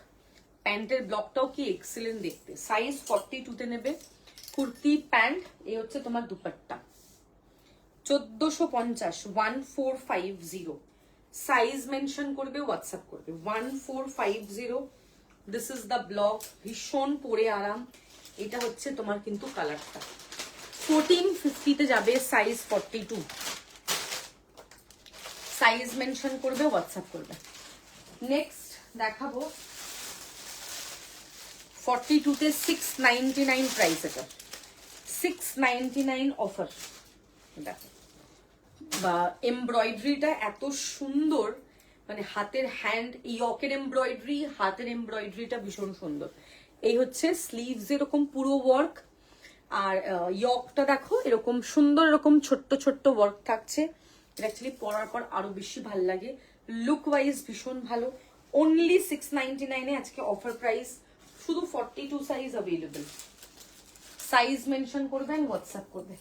প্যান্টের ব্লকটাও কি এক্সিলেন্ট দেখতে। সাইজ 42 তে নেবে, কুর্তি প্যান্ট। এই হচ্ছে তোমার দুপাট্টা, 1450, 1450। সাইজ মেনশন করবে, হোয়াটসঅ্যাপ করবে, 1450। দিস ইজ দ্য ব্লক, ভীষণ পরে আরাম। এটা হচ্ছে তোমার কিন্তু কালারটা, 1450 তে যাবে, সাইজ 42। সাইজ মেনশন করবে, হোয়াটসঅ্যাপ করবে। নেক্সট দেখাবো 42 তে 699 প্রাইস। এটা 699 অফার। দেখো বা এমব্রয়ডারিটা এত সুন্দর, মানে হাতের হ্যান্ড ইয়কের এমব্রয়ডারি, হাতের এমব্রয়ডারিটা ভীষণ সুন্দর। এই হচ্ছে স্লিভস এরকম পুরো ওয়ার্ক, আর ইয়কটা দেখো এরকম সুন্দর, এরকম ছোট্ট ছোট্ট ওয়ার্ক থাকছে। এটা অ্যাকচুয়ালি পরার পর আরো বেশি ভালো লাগে, লুক ওয়াইজ ভীষণ ভালো। অনলি 699 এ আজকে অফার প্রাইস, শুধু 42 সাইজ অ্যাভেলেবল। সাইজ মেনশন করবে, হোয়াটসঅ্যাপ করবে।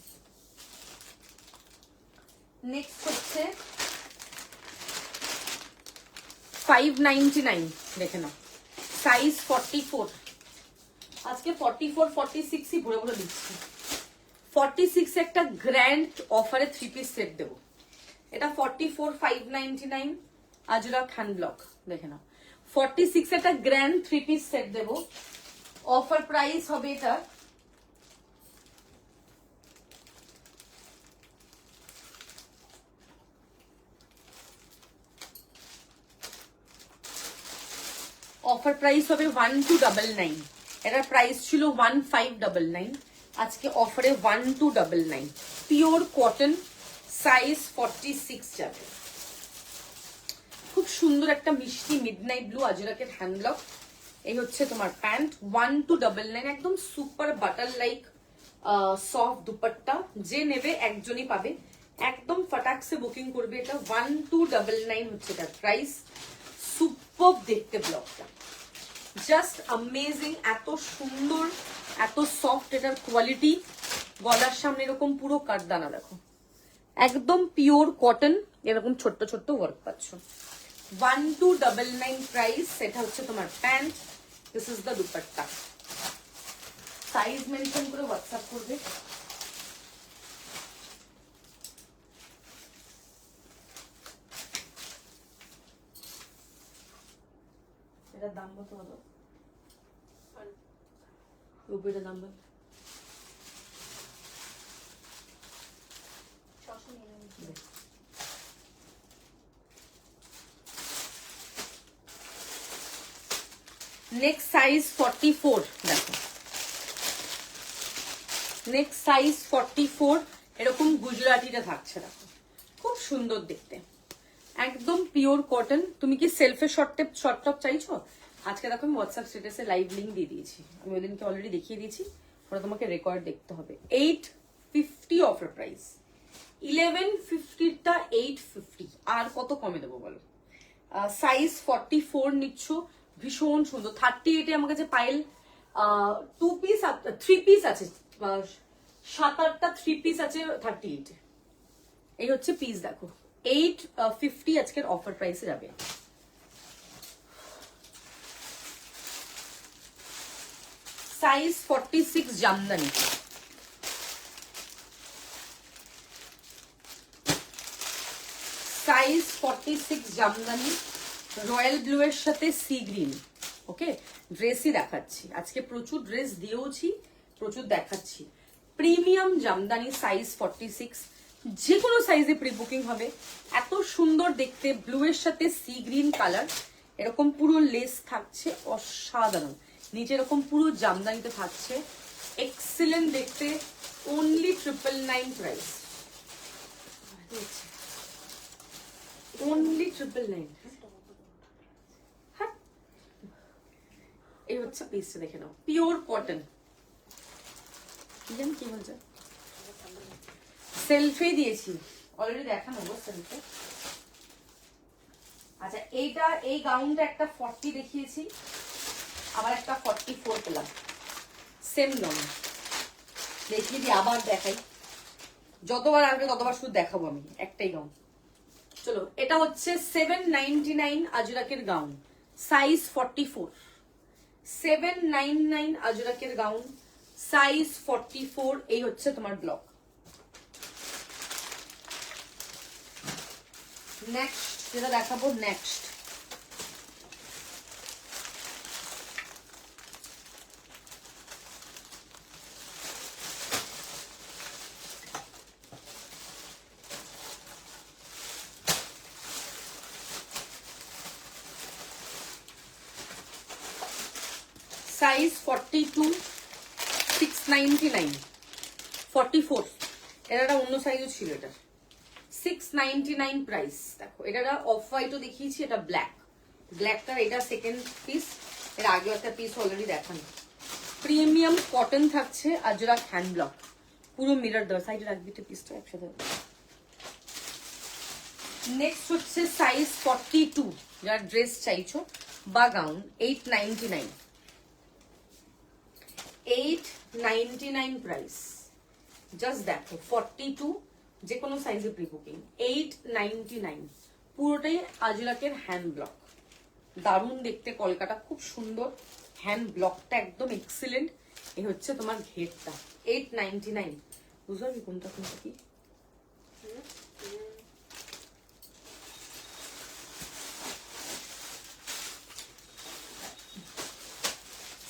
নেক্সট হচ্ছে 599, দেখে নাও, সাইজ 44। আজকে 44, 46 ভরে ভরে দিচ্ছি। 46 একটা গ্র্যান্ড অফারে 3 পিস সেট দেবো। এটা 44, 599 আজরা খান ব্লক, দেখে নাও। 46 একটা গ্র্যান্ড 3 পিস সেট দেবো, অফার প্রাইস হবে এটা অফার প্রাইস হবে 1299। এটার প্রাইস ছিল 1599, আজকে অফারে 1299। পিওর কটন, সাইজ 46 যাবে। খুব সুন্দর একটা মিষ্টি মিডনাইট ব্লু আজরাকের হ্যান্ডব্লক। এই হচ্ছে তোমার প্যান্ট, 1299, একদম super butter like soft dupatta. যে নেবে একজনই পাবে, একদম ফটাকসে বুকিং করবে। এটা 1299 হচ্ছে এটার প্রাইস। সুপার দেখতে ব্লকটা, জাস্ট অ্যামেজিং, এত সুন্দর, এত সফট এটার কোয়ালিটি। গলার সামনে এরকম পুরো কাঠদানা দেখো, একদম পিওর কটন, এরকম ছোট্ট ছোট্ট ওয়ার্ক পাচ্ছ। 1299 প্রাইস। এটা হচ্ছে তোমার pant, this is the dupatta. Size mention করে হোয়াটসঅ্যাপ করবে। এটার দাম কত হলো? রুপিটার দাম বল। 699। নেক্সট সাইজ 44 দেখো, নেক্সট সাইজ 44, এরকম গুজরাটিটা থাকছে দেখো, খুব সুন্দর দেখতে, একদম পিওর কটন। তুমি কি সেলফে শর্ট টপ চাইছো? আজকে দেখো আমি হোয়াটসঅ্যাপ স্ট্যাটাসে লাইভ লিঙ্ক দিয়ে দিয়েছি, আমি ওই দিনকে অলরেডি দেখিয়ে দিয়েছি, ওটা তোমাকে রেকর্ড দেখতে হবে। 850 অফার প্রাইস, 1150টা 850, আর কত কমে দেবো বলো? সাইজ 44 নিচ্ছ, ভীষণ সুন্দর। 38-এ আমার কাছে পাইল 2 পিস 3 পিস আছে, 7-8টা 3 পিস আছে 38-এ। এই হচ্ছে পিস দেখো, 850 আজকের অফার প্রাইসে যাবে। Size 46 Jamdani, size 46 Jamdani, royal blue এর সাথে সি গ্রিন। ওকে, ড্রেসই দেখাচ্ছি আজকে, প্রচুর ড্রেস দিয়েওছি, প্রচুর দেখাচ্ছি। প্রিমিয়াম জামদানি, সাইজ 46, যে কোনো সাইজে প্রি বুকিং হবে। এত সুন্দর দেখতে, ব্লু এর সাথে সি গ্রিন কালার, এরকম পুরো লেস থাকছে, অসাধারণ। নিচে এরকম পুরো জামদানিতে থাকছে, এক্সিলেন্ট দেখতে। Only 999 price, only 999। এই হচ্ছে পিসটা, দেখে নাও, পিওর কটন। কি বলছে? সেলফে দিয়েছি অলরেডি, দেখানো সেলফে। আচ্ছা, এইটা, এই গাউনটা একটা 40 দেখিয়েছি, আবার একটা 44 পেলাম, সেম লং। দেখিয়ে দিই, আবার দেখাই, যতবার আসবে ততবার শুধু দেখাবো আমি, একটাই গাউন। চলো, এটা হচ্ছে 799 আজরাকের গাউন, সাইজ 44, 799 আজরাকের গাউন, সাইজ 44। এই হচ্ছে তোমার ব্লক। নেক্সট যেটা দেখাবো, নেক্সট সাইজ 42, 699, 44, এটা অন্য সাইজও ছিল, এটা 699 প্রাইস। দেখো, এটা অফ হোয়াইটও দেখিয়েছি, এটা ব্ল্যাক, ব্ল্যাকটার এটা সেকেন্ড পিস, এর আগে একটা পিস অলরেডি দেখানো। প্রিমিয়াম কটন থাকছে, আজরাক হ্যান্ড ব্লক, পুরো মিরর দেওয়া। সাইডে রাখবি তো পিসটা একসাথে। নেক্সট হচ্ছে সাইজ 42, যারা ড্রেস চাইছো বা গাউন, 899, 899 প্রাইস। জাস্ট দেখো, 42, যে কোনো সাইজে প্রি বুকিং, 899, পুরোটাই আজরাকের হ্যান্ড ব্লক। দারুণ দেখতে, কলকাতা, খুব সুন্দর হ্যান্ড ব্লকটা, একদম এক্সিলেন্ট। এই হচ্ছে তোমার ঘেরটা, 899। বুঝতে পারবি কোনটা কোনটা কি?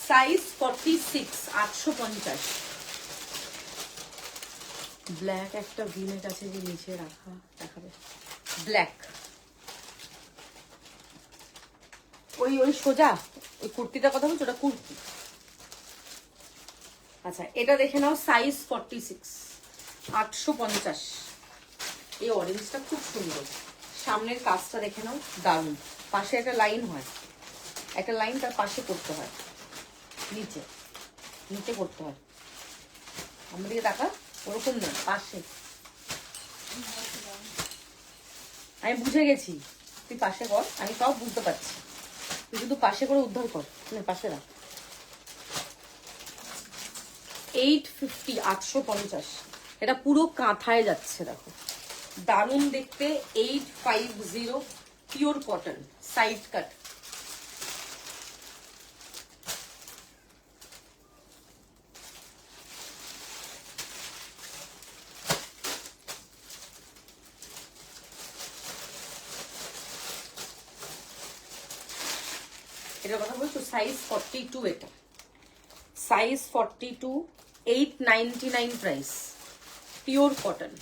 সাইজ 46, 850। ব্ল্যাক একটা ভিনের কাছে যে নিচে রাখা দেখাবে, ব্ল্যাক, ওই সোজা ওই কুর্তিটার কথা বলছো, ওটা কুর্তি, আচ্ছা এটা দেখে নাও, সাইজ 46, 850। এই অরেঞ্জটা খুব সুন্দর, সামনের কাজটা দেখে নাও, দারুণ। পাশে একটা লাইন হয়, একটা লাইন তার পাশে করতে হয়, নিচে নিচে করতে হয়। আমার দিকে দেখা, ওরকম না, পাশে। আমি বুঝে গেছি, তুই পাশে কর, আমি সব বুঝতে পারছি, তুই শুধু পাশে করে উদ্ধার কর, না পাশে রাখ। 850, 850। এটা পুরো কাঁথায় যাচ্ছে, দেখো দারুণ দেখতে। 850 পিওর কটন, সাইড কাট। এটার কথা বলছো, সাইজ 42, এটা সাইজ 42, 899 প্রাইস, পিওর কটন।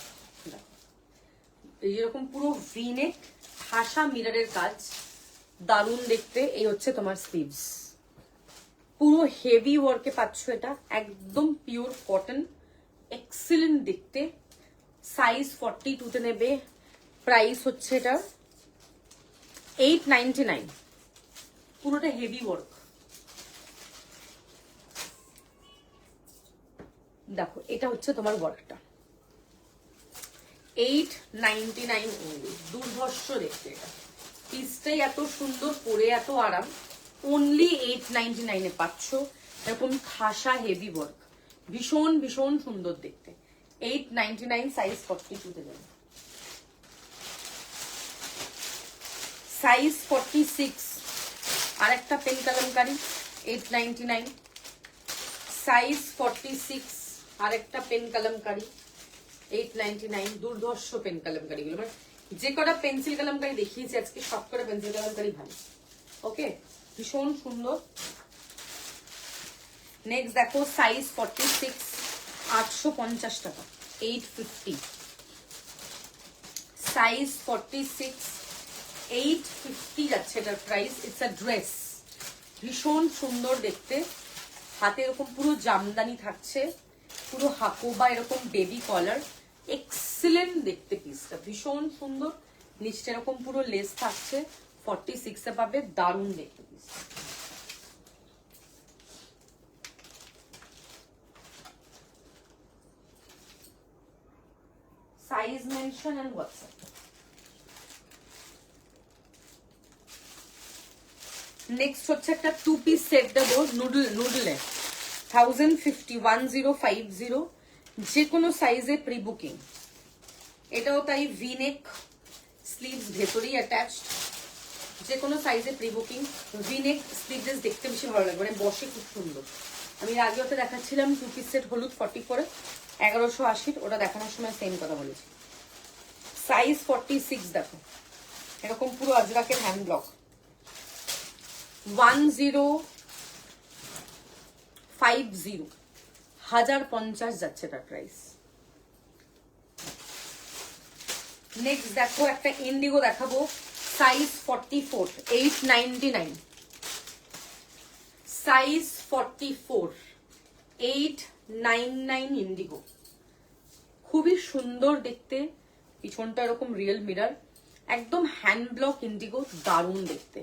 এরকম পুরো ভিনেক ঠাসা মিররের কাজ, দারুণ দেখতে। এই হচ্ছে তোমার স্লিভস, পুরো হেভি ওয়ার্কে পাচ্ছ, এটা একদম পিওর কটন, এক্সিলেন্ট দেখতে। সাইজ 42 তে নেবে, প্রাইস হচ্ছে এটা 899, পুরোটা হেভি ওয়ার্ক। দেখো এটা হচ্ছে তোমার ওয়ার্কটা, 899 only, দুর্ধর্ষ দেখতে। এটা পিসটাই এত সুন্দর, পরে এত আরাম, অনলি 899 এ পাচ্ছ। এরকম খাসা হেভি ওয়ার্ক, ভীষণ ভীষণ সুন্দর দেখতে। 899, সাইজ 42 তে যাবে। সাইজ 46, আর একটা পেন কালামকারি, 899। সাইজ 46, আর একটা পেন কালামকারি, 899। দুর্ধর্ষ পেন কালামকারি গুলো, মানে যে কটা পেন্সিল কালামকারি দেখিয়েছি আজকে, সব কটা পেন্সিল কালামকারি ভালো। ওকে, ভীষণ সুন্দর। নেক্সট দেখো, সাইজ 46, 850 টাকা, 850। সাইজ 46, 850 যাচ্ছে এটার প্রাইস। ইটস আ ড্রেস, ভীষণ সুন্দর দেখতে। হাতে এরকম পুরো জামদানি থাকছে, পুরো হাকোবা এরকম বেবি কলার, এক্সিলেন্ট দেখতে পিসটা, ভীষণ সুন্দর। নিচটা এরকম পুরো লেস থাকছে, 46 এ পাবে, দারুণ দেখতে piece. Size mention and WhatsApp. Next হচ্ছে একটা 2 পিস সেট দেবো, নুডলে 1050, 1050, যে কোনো সাইজে প্রি বুকিং। এটাও তাই, ভিনেক, স্লিভস ভেতরেই অ্যাটাচড, যে কোনো সাইজে প্রি বুকিং। ভিনেক স্লিভলেস দেখতে বেশি ভালো লাগবে, মানে বসে খুব সুন্দর। আমি আগে ওটা দেখাচ্ছিলাম 2 পিস সেট হলুদ 44, 1180, ওটা দেখানোর সময় সেম কথা বলেছি। সাইজ 46, দেখো এরকম পুরো আজরাকের হ্যান্ড ব্লক, 1050, 1050 যাচ্ছে তার প্রাইস। নেক্সট দেখো একটা ইন্ডিগো দেখাবো, সাইজ 44, 899। সাইজ 44, 899 ইন্ডিগো, খুবই সুন্দর দেখতে। পিছনটা এরকম রিয়েল মিরর, একদম হ্যান্ড ব্লক ইন্ডিগো, দারুণ দেখতে।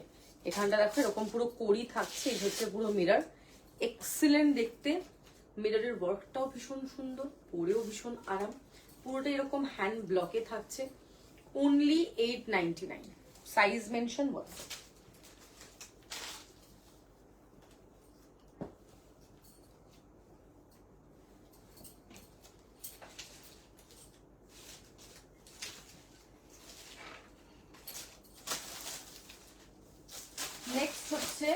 এখানটা দেখো এরকম পুরো কড়ি থাকছে, এই হচ্ছে পুরো মিরর, এক্সিলেন্ট দেখতে। মিররের ওয়ার্কটাও ভীষণ সুন্দর, পরেও ভীষণ আরাম, পুরোটা এরকম হ্যান্ড ব্লকে থাকছে, অনলি 899। সাইজ মেনশন বল। নেক্সট হচ্ছে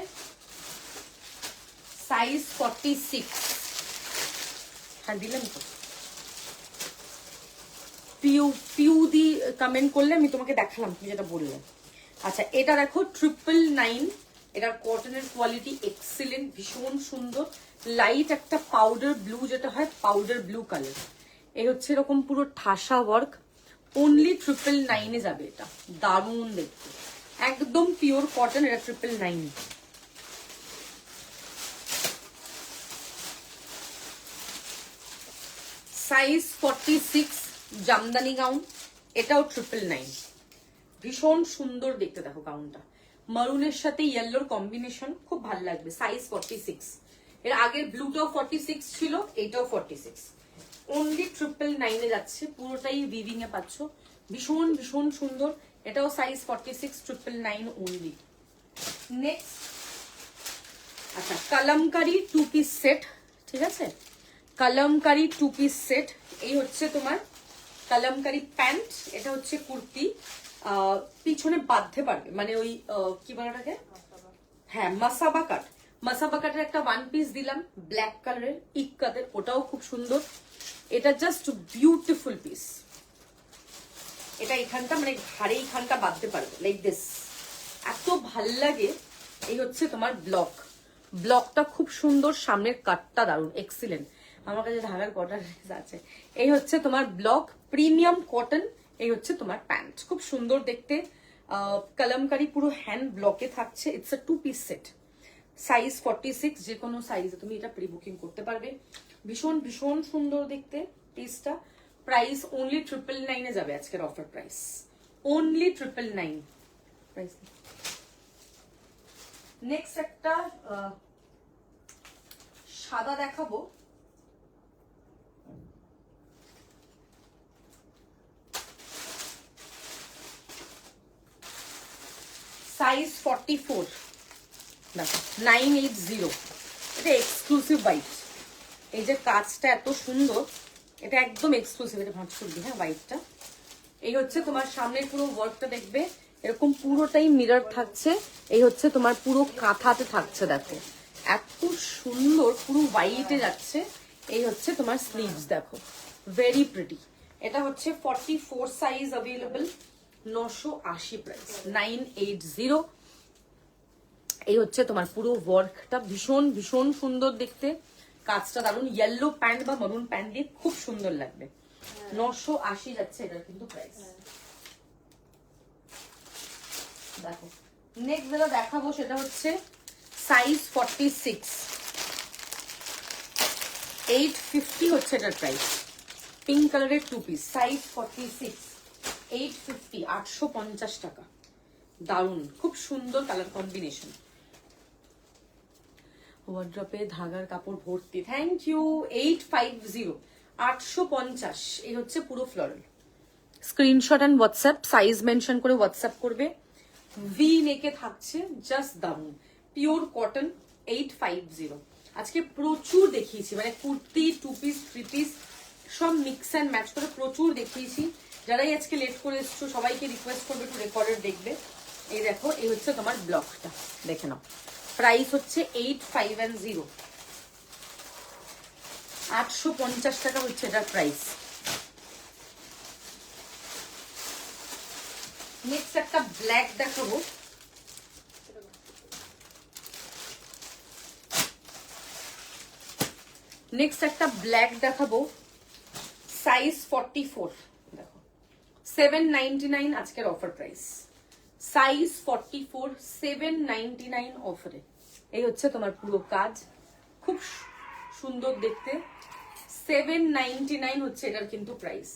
সাইজ 46, হ্যাঁ দিলাম তো। পিউ দি কমেন্ট করলে আমি তোমাকে দেখালাম, তুমি যেটা বললে। আচ্ছা এটা দেখো 999, এটার কটনের কোয়ালিটি এক্সিলেন্ট, ভীষণ সুন্দর। লাইট একটা পাউডার ব্লু, যেটা হয় পাউডার ব্লু কালার। এই হচ্ছে এরকম পুরো ঠাসা ওয়ার্ক, অনলি 999 এ যাবে। এটা দারুণ দেখতে, একদম পিওর কটন, এটা 999। সাইজ 46 জামদানি গাউন, এটাও 999। ভীষণ সুন্দর দেখতে, দেখো গাউনটা মারুনের সাথে ইয়েলোর কম্বিনেশন, খুব ভালো লাগবে। সাইজ 46। এর আগের ব্লুটাও 46 ছিল, এটাও 46। অনলি 999 এ যাচ্ছে, পুরোটাই উইভিং এ পাচ্ছ, ভীষণ ভীষণ সুন্দর। এটাও সাইজ 46, 999 অনলি। নেক্সট, আচ্ছা কালামকারি 2 পিস সেট, ঠিক আছে, কালামকারি 2 পিস সেট। এই হচ্ছে তোমার কালামকারি প্যান্ট, এটা হচ্ছে কুর্তি, পিছনে বাঁধতে পারবে, মানে ওই কি বলে ওটাকে, হ্যাঁ মাসাবা কাট, মাসাবা কাটের একটা 1 পিস দিলাম ব্ল্যাক কালারের ইক্কাদের, ওটাও খুব সুন্দর। এটা জাস্ট বিউটিফুল পিস। এটা এখানটা মানে ঘাড়ে এইখানটা বাঁধতে পারবে লাইক দিস, এত ভাল লাগে। এই হচ্ছে তোমার ব্লক, ব্লকটা খুব সুন্দর, সামনের কাটটা দারুন, এক্সিলেন্ট। আমার কাছে ঢাকার কটন আছে। এই হচ্ছে তোমার ব্লক, প্রিমিয়াম কটন। এই হচ্ছে তোমার প্যান্ট, খুব সুন্দর দেখতে। কালামকারি পুরো হ্যান্ড ব্লকে থাকছে। It's a 2 piece set, size 46। যে কোনো সাইজে তুমি এটা প্রি বুকিং করতে পারবে। ভীষণ ভীষণ সুন্দর দেখতে পিসটা। প্রাইস অনলি 999 এ যাবে আজকের offer price, only 999 price. Next একটা সাদা দেখাবো, সাইজ 44, দেখো 980। এটা এক্সক্লুসিভ হোয়াইট, এই যে কাজটা এত সুন্দর, এটা একদম এক্সক্লুসিভ। এটা ভাঁজ করবি, হ্যাঁ হোয়াইটটা। এই হচ্ছে তোমার সামনের পুরো ওয়ার্কটা দেখবে, এরকম পুরোটাই মিরর থাকছে। এই হচ্ছে তোমার পুরো কাঁথাতে থাকছে, দেখো এত সুন্দর, পুরো হোয়াইটে যাচ্ছে। এই হচ্ছে তোমার স্লিভস, দেখো ভেরি প্রিটি। এটা হচ্ছে 44 সাইজ অ্যাভেলেবল, 980 প্রাইস, 980। এই হচ্ছে তোমার পুরো ওয়ার্কটা, ভীষণ ভীষণ সুন্দর দেখতে, কাজটা দারুন। ইয়েলো প্যান্ট বা মারুন প্যান্ট দিয়ে খুব সুন্দর লাগবে। 980 যাচ্ছে এটার কিন্তু প্রাইস। দেখো নেক্সট যেটা দেখাবো সেটা হচ্ছে সাইজ 46, 850 হচ্ছে এটার প্রাইস। পিঙ্ক কালারের 2 পিস, সাইজ 46, 850, 850 টাকা। দারুন, খুব সুন্দর কালার কম্বিনেশন। ওয়ার্ড্রপে ধাগার কাপড় ভর্তি, থ্যাংক ইউ। 850, 850। এই হচ্ছে পুরো floral. Screenshot and WhatsApp, size mention করে হোয়াটসঅ্যাপ করবে। ভি নেকে থাকছে, জাস্ট দারুন, পিওর কটন। 850। আজকে প্রচুর দেখিয়েছি, মানে কুর্তি, 2 পিস, 3 পিস সব মিক্স অ্যান্ড ম্যাচ করে প্রচুর দেখিয়েছি। যারাই আজকে লেট করে এসছো সবাইকে রিকোয়েস্ট করবে একটু রেকর্ডেড দেখবে। এই দেখো, এই হচ্ছে তোমার ব্লকটা, দেখে নাও। প্রাইস হচ্ছে 850, 850 টাকা হচ্ছে এটার প্রাইস। নেক্সট একটা ব্ল্যাক দেখাবো, নেক্সট একটা ব্ল্যাক দেখাবো, সাইজ 44। দেখো 799 আজকের অফার প্রাইস, সাইজ 44, 799 অফারে। এই হচ্ছে তোমার পুরো কাজ, খুব সুন্দর দেখতে। 799 হচ্ছে এটার কিন্তু প্রাইস,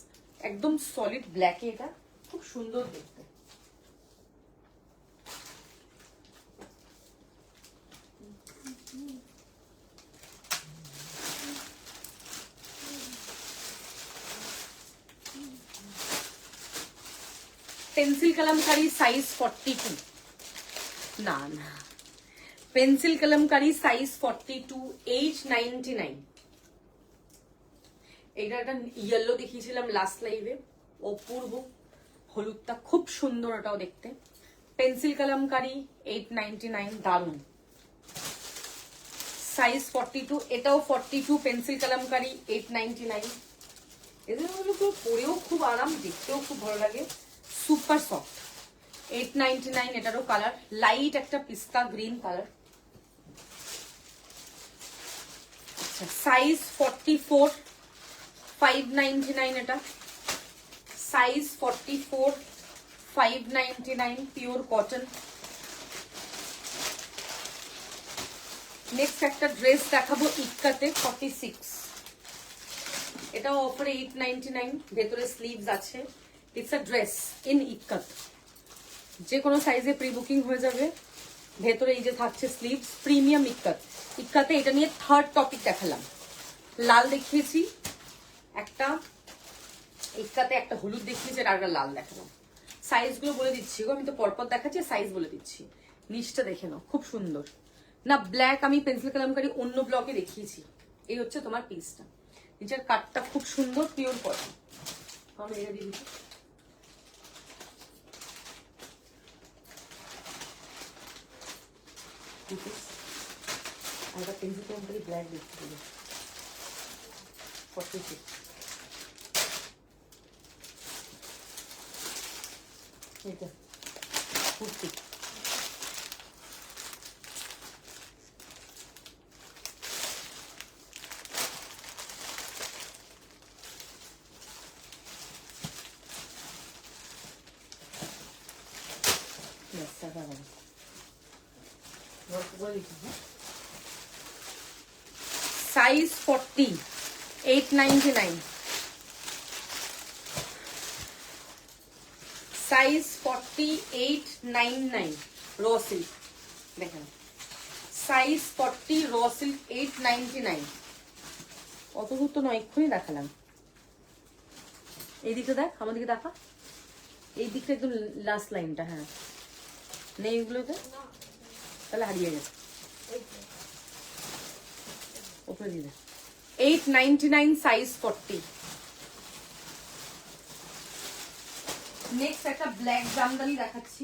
একদম সলিড ব্ল্যাকে, এটা খুব সুন্দর দেখতে। পেন্সিল কলমকারি সাইজ 42, না না, পেন্সিল কলমকারি সাইজ 42, 899। এটা একটা ইয়েলো দেখিয়েছিলাম লাস্ট লাইভে, অপূর্ব হলুদটা খুব সুন্দর, ওটাও দেখতে। পেন্সিল কলমকারি 899, দারুন। সাইজ 42, এটাও 42, পেন্সিল কলমকারি 899। এদের পরেও খুব আরাম, দেখতেও খুব ভালো লাগে, সুপার সফট। 899 এটারও কালার, লাইট একটা পিস্তা গ্রিন কালার। আচ্ছা সাইজ 44, 599 এটা, সাইজ 44, 599, পিওর কটন। নেক্সট একটা ড্রেস দেখাবো ইক্কাতে, 46। এটাও অফারে 899, ভেতরে স্লিভস আছে। ইটস আ ড্রেস ইন ইক্কাত, যে কোনো সাইজে প্রি বুকিং হয়ে যাবে। ভেতরে এই যে থাকছে স্লিভস, প্রিমিয়াম ইক্কাত। ইক্কাতে এটা নিয়ে থার্ড টপিক দেখালাম, লাল দেখিয়েছি একটা, ইক্কাতে একটা হলুদ দেখিয়েছি, আর একটা লাল দেখালাম। সাইজগুলো বলে দিচ্ছি গো, আমি তো পরপর দেখাচ্ছি, সাইজ বলে দিচ্ছি। নিচটা দেখে নাও, খুব সুন্দর না। ব্ল্যাক আমি পেন্সিল কালামকারি অন্য ব্লকে দেখিয়েছি। এই হচ্ছে তোমার পিসটা, নিচের কাটটা খুব সুন্দর, পিওর কটন। আমি এটা দিয়ে দিচ্ছি। আর একটা পেন্সিল কালামকারি ব্ল্যাক দেখতে পাবো, 46। এটা kurti, size 40, 899। Size 40, 899 raw silk. দেখেন সাইজ 40 র সিল্ক 899। অত দূর তো নয়, এক্ষুনি দেখালাম। এই দিকটা দেখ, আমার দিকে দেখা, এই দিকটা একদম লাস্ট লাইনটা। হ্যাঁ নেই এগুলোতে, তাহলে হারিয়ে গেছে। ওপরে দিয়ে 899, সাইজ 40। নেক্সট একটা ব্ল্যাক জামদানি দেখাচ্ছি।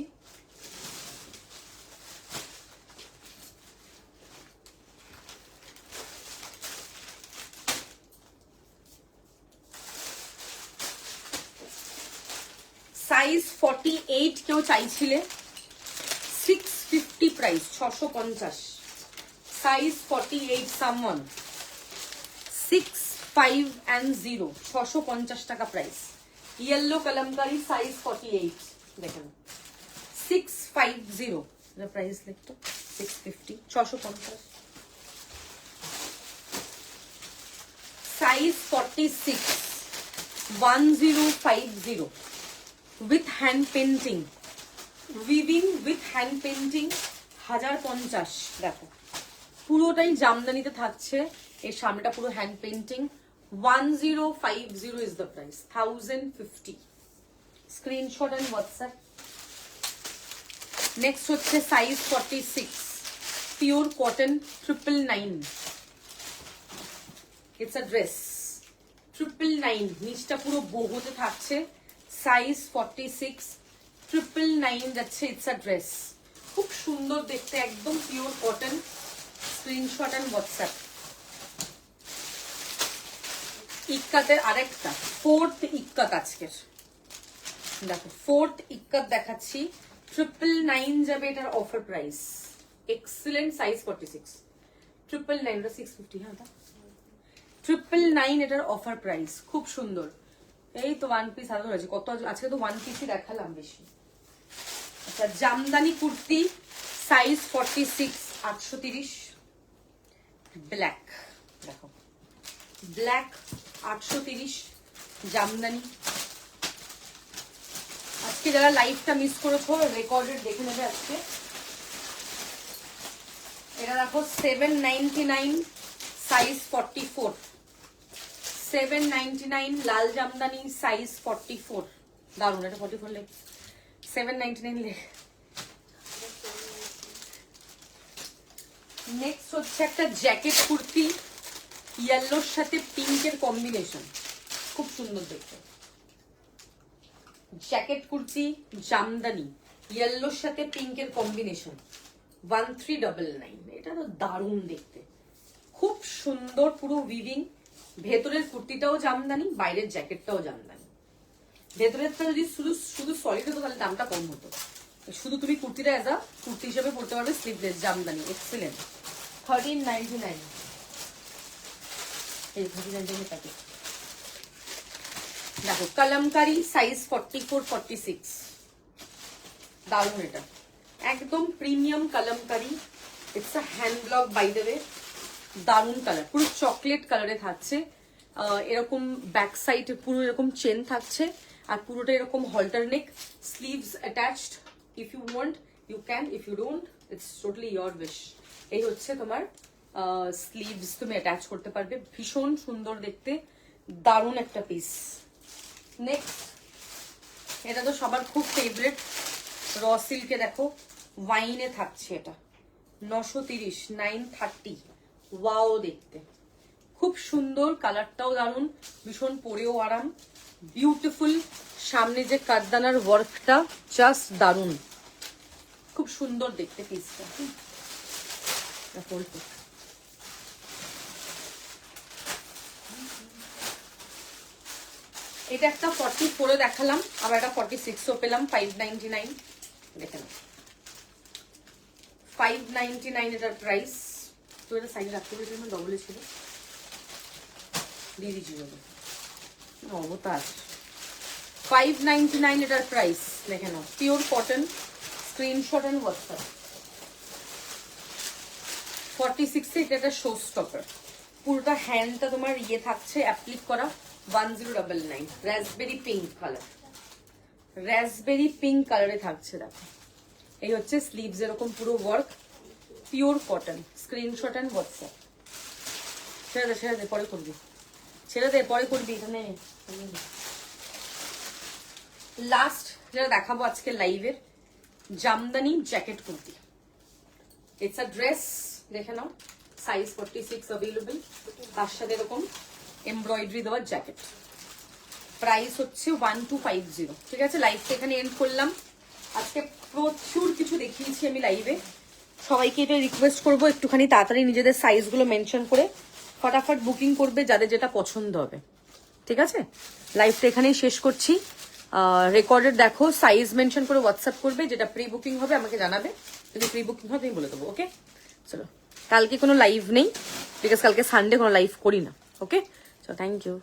সাইজ 48 কেউ চাইছিলে, 650 প্রাইস, 650। সাইজ 48 সামওয়ান, 65 650 টাকা প্রাইস। Yellow kalamkari, size 48। দেখেন 650 প্রাইস লিখতো, 650, 650। Size 46, 1050 with hand painting, weaving with hand painting, 1050। দেখো পুরোটাই জামদানিতে থাকছে, এর সামনেটা পুরো hand painting. 1050 is the price, 1050। Screenshot and WhatsApp. Next হচ্ছে size 46, pure cotton, 999। It's a dress, 999। নিচটা পুরো বোহোতে থাকছে, সাইজ 46, 999 যাচ্ছে। ইটস আ ড্রেস, খুব সুন্দর দেখতে, একদম pure cotton. Screenshot and WhatsApp. ইক্কাতের আরেকটা ফোর্থ ইক্কাত আজকের, দেখো ফোর্থ ইক্কাত দেখাচ্ছি, 999 যাবে এটার অফার প্রাইস। এক্সিলেন্ট, সাইজ 46, 999, এটা 650। হ্যাঁ 999 এটার অফার প্রাইস, খুব সুন্দর। এই তো ওয়ান পিস আরো রয়েছে, কত আজকে তো ওয়ান পিসই দেখালাম বেশি। আচ্ছা জামদানি কুর্তি, সাইজ 46, 830। ব্ল্যাক, দেখো ব্ল্যাক, 830 জামদানি। আজকে যারা লাইভটা মিস করেছো, রেকর্ডেড দেখে নেবে আজকে। এটা দেখো 799, সাইজ 44। 799 লাল জামদানি, সাইজ 44। দারুন, এটা 44 লেখ, 799 লেখ। নেক্সট হচ্ছে একটা জ্যাকেট কুর্তি, ইয়েলোর সাথে পিঙ্কের কম্বিনেশন, খুব সুন্দর দেখতে। জ্যাকেট কুর্তি জামদানি, ইয়েলোর সাথে পিঙ্কের কম্বিনেশন, 1399। এটা তো দারুণ দেখতে, খুব সুন্দর, পুরো উইভিং। ভেতরের কুর্তিটাও জামদানি, বাইরের জ্যাকেটটাও জামদানি। ভেতরেরটা যদি শুধু শুধু সলিড হতো তাহলে দামটা কম হতো, শুধু তুমি কুর্তিটা এজ আ কুর্তি হিসেবে পড়তে পারবে, স্লিভলেস জামদানি। এক্সিলেন্ট, 1399। এই 1399 প্যাকেট। দেখো কলমকারি, সাইজ 44, 46। দারুণ, এটা একদম premium kalamkari. It's a hand block by the way, দারুণ কালার, পুরো চকলেট কালারে থাকছে। এরকম ব্যাক সাইড পুরো এরকম চেন থাকছে, আর পুরোটা এরকম halter neck, sleeves attached. If you want you can, if you don't it's totally your wish. এই হচ্ছে তোমার স্লিভস, তুমি অ্যাটাচ করতে পারবে, ভীষণ সুন্দর দেখতে, দারুণ একটা পিস। নেক্সট, এটা তো সবার খুব ফেভারিট, র সিল্কে দেখো ওয়াইনে থাকছে, এটা 930, 930। ওয়াও দেখতে খুব সুন্দর, কালারটাও দারুণ, ভীষণ পরেও আরাম, বিউটিফুল। সামনে যে কাঠদানার ওয়ার্কটা জাস্ট দারুণ, খুব সুন্দর দেখতে পিসটা। এটা একটা 44 দেখালাম, আবার একটা 46ও পেলাম, 599 দেখে নাও, 599 এটার প্রাইস। তো এটা সাইডে রাখতে পেরেছি, ডবলে ছিল, দিয়ে দিচ্ছি অবতার। 599 এটার প্রাইস দেখে নাও, pure cotton, screenshot and WhatsApp. 46 এটা একটা শো স্টপার, পুরোটা হ্যান্ডটা তোমার ইয়ে থাকছে অ্যাপ্লিক করা, 1099, raspberry pink colour, raspberry pink কালারে থাকছে। দেখো এই হচ্ছে স্লিভস, এরকম পুরো work, pure cotton, screenshot and WhatsApp. ছেড়ে দে পরে করবি, ছেড়ে দে পরে করবি। এখানে লাস্ট যেটা দেখাবো আজকে লাইভের, Jamdani jacket kurti. It's a dress, দেখে নাও, সাইজ 46 অ্যাভেলেবল, তার সাথে এরকম এমব্রয়ডারি দেওয়া জ্যাকেট। প্রাইস হচ্ছে 1250। ঠিক আছে, লাইভটা এখানে এন্ড করলাম। আজকে প্রচুর কিছু দেখিয়েছি আমি লাইভে, সবাইকে এটা রিকোয়েস্ট করবো একটুখানি তাড়াতাড়ি নিজেদের সাইজগুলো মেনশন করে ফটাফট বুকিং করবে, যাদের যেটা পছন্দ হবে। ঠিক আছে, লাইভটা এখানেই শেষ করছি। রেকর্ডেড দেখো, সাইজ মেনশন করে হোয়াটসঅ্যাপ করবে, যেটা প্রি বুকিং হবে আমাকে জানাবে, যদি প্রি বুকিং হয় আমি বলে দেবো। ওকে, চলো, কালকে কোনো লাইভ নেই, বিকজ কালকে সানডে, কোনো লাইভ করি না। ওকে, চলো, থ্যাংক ইউ।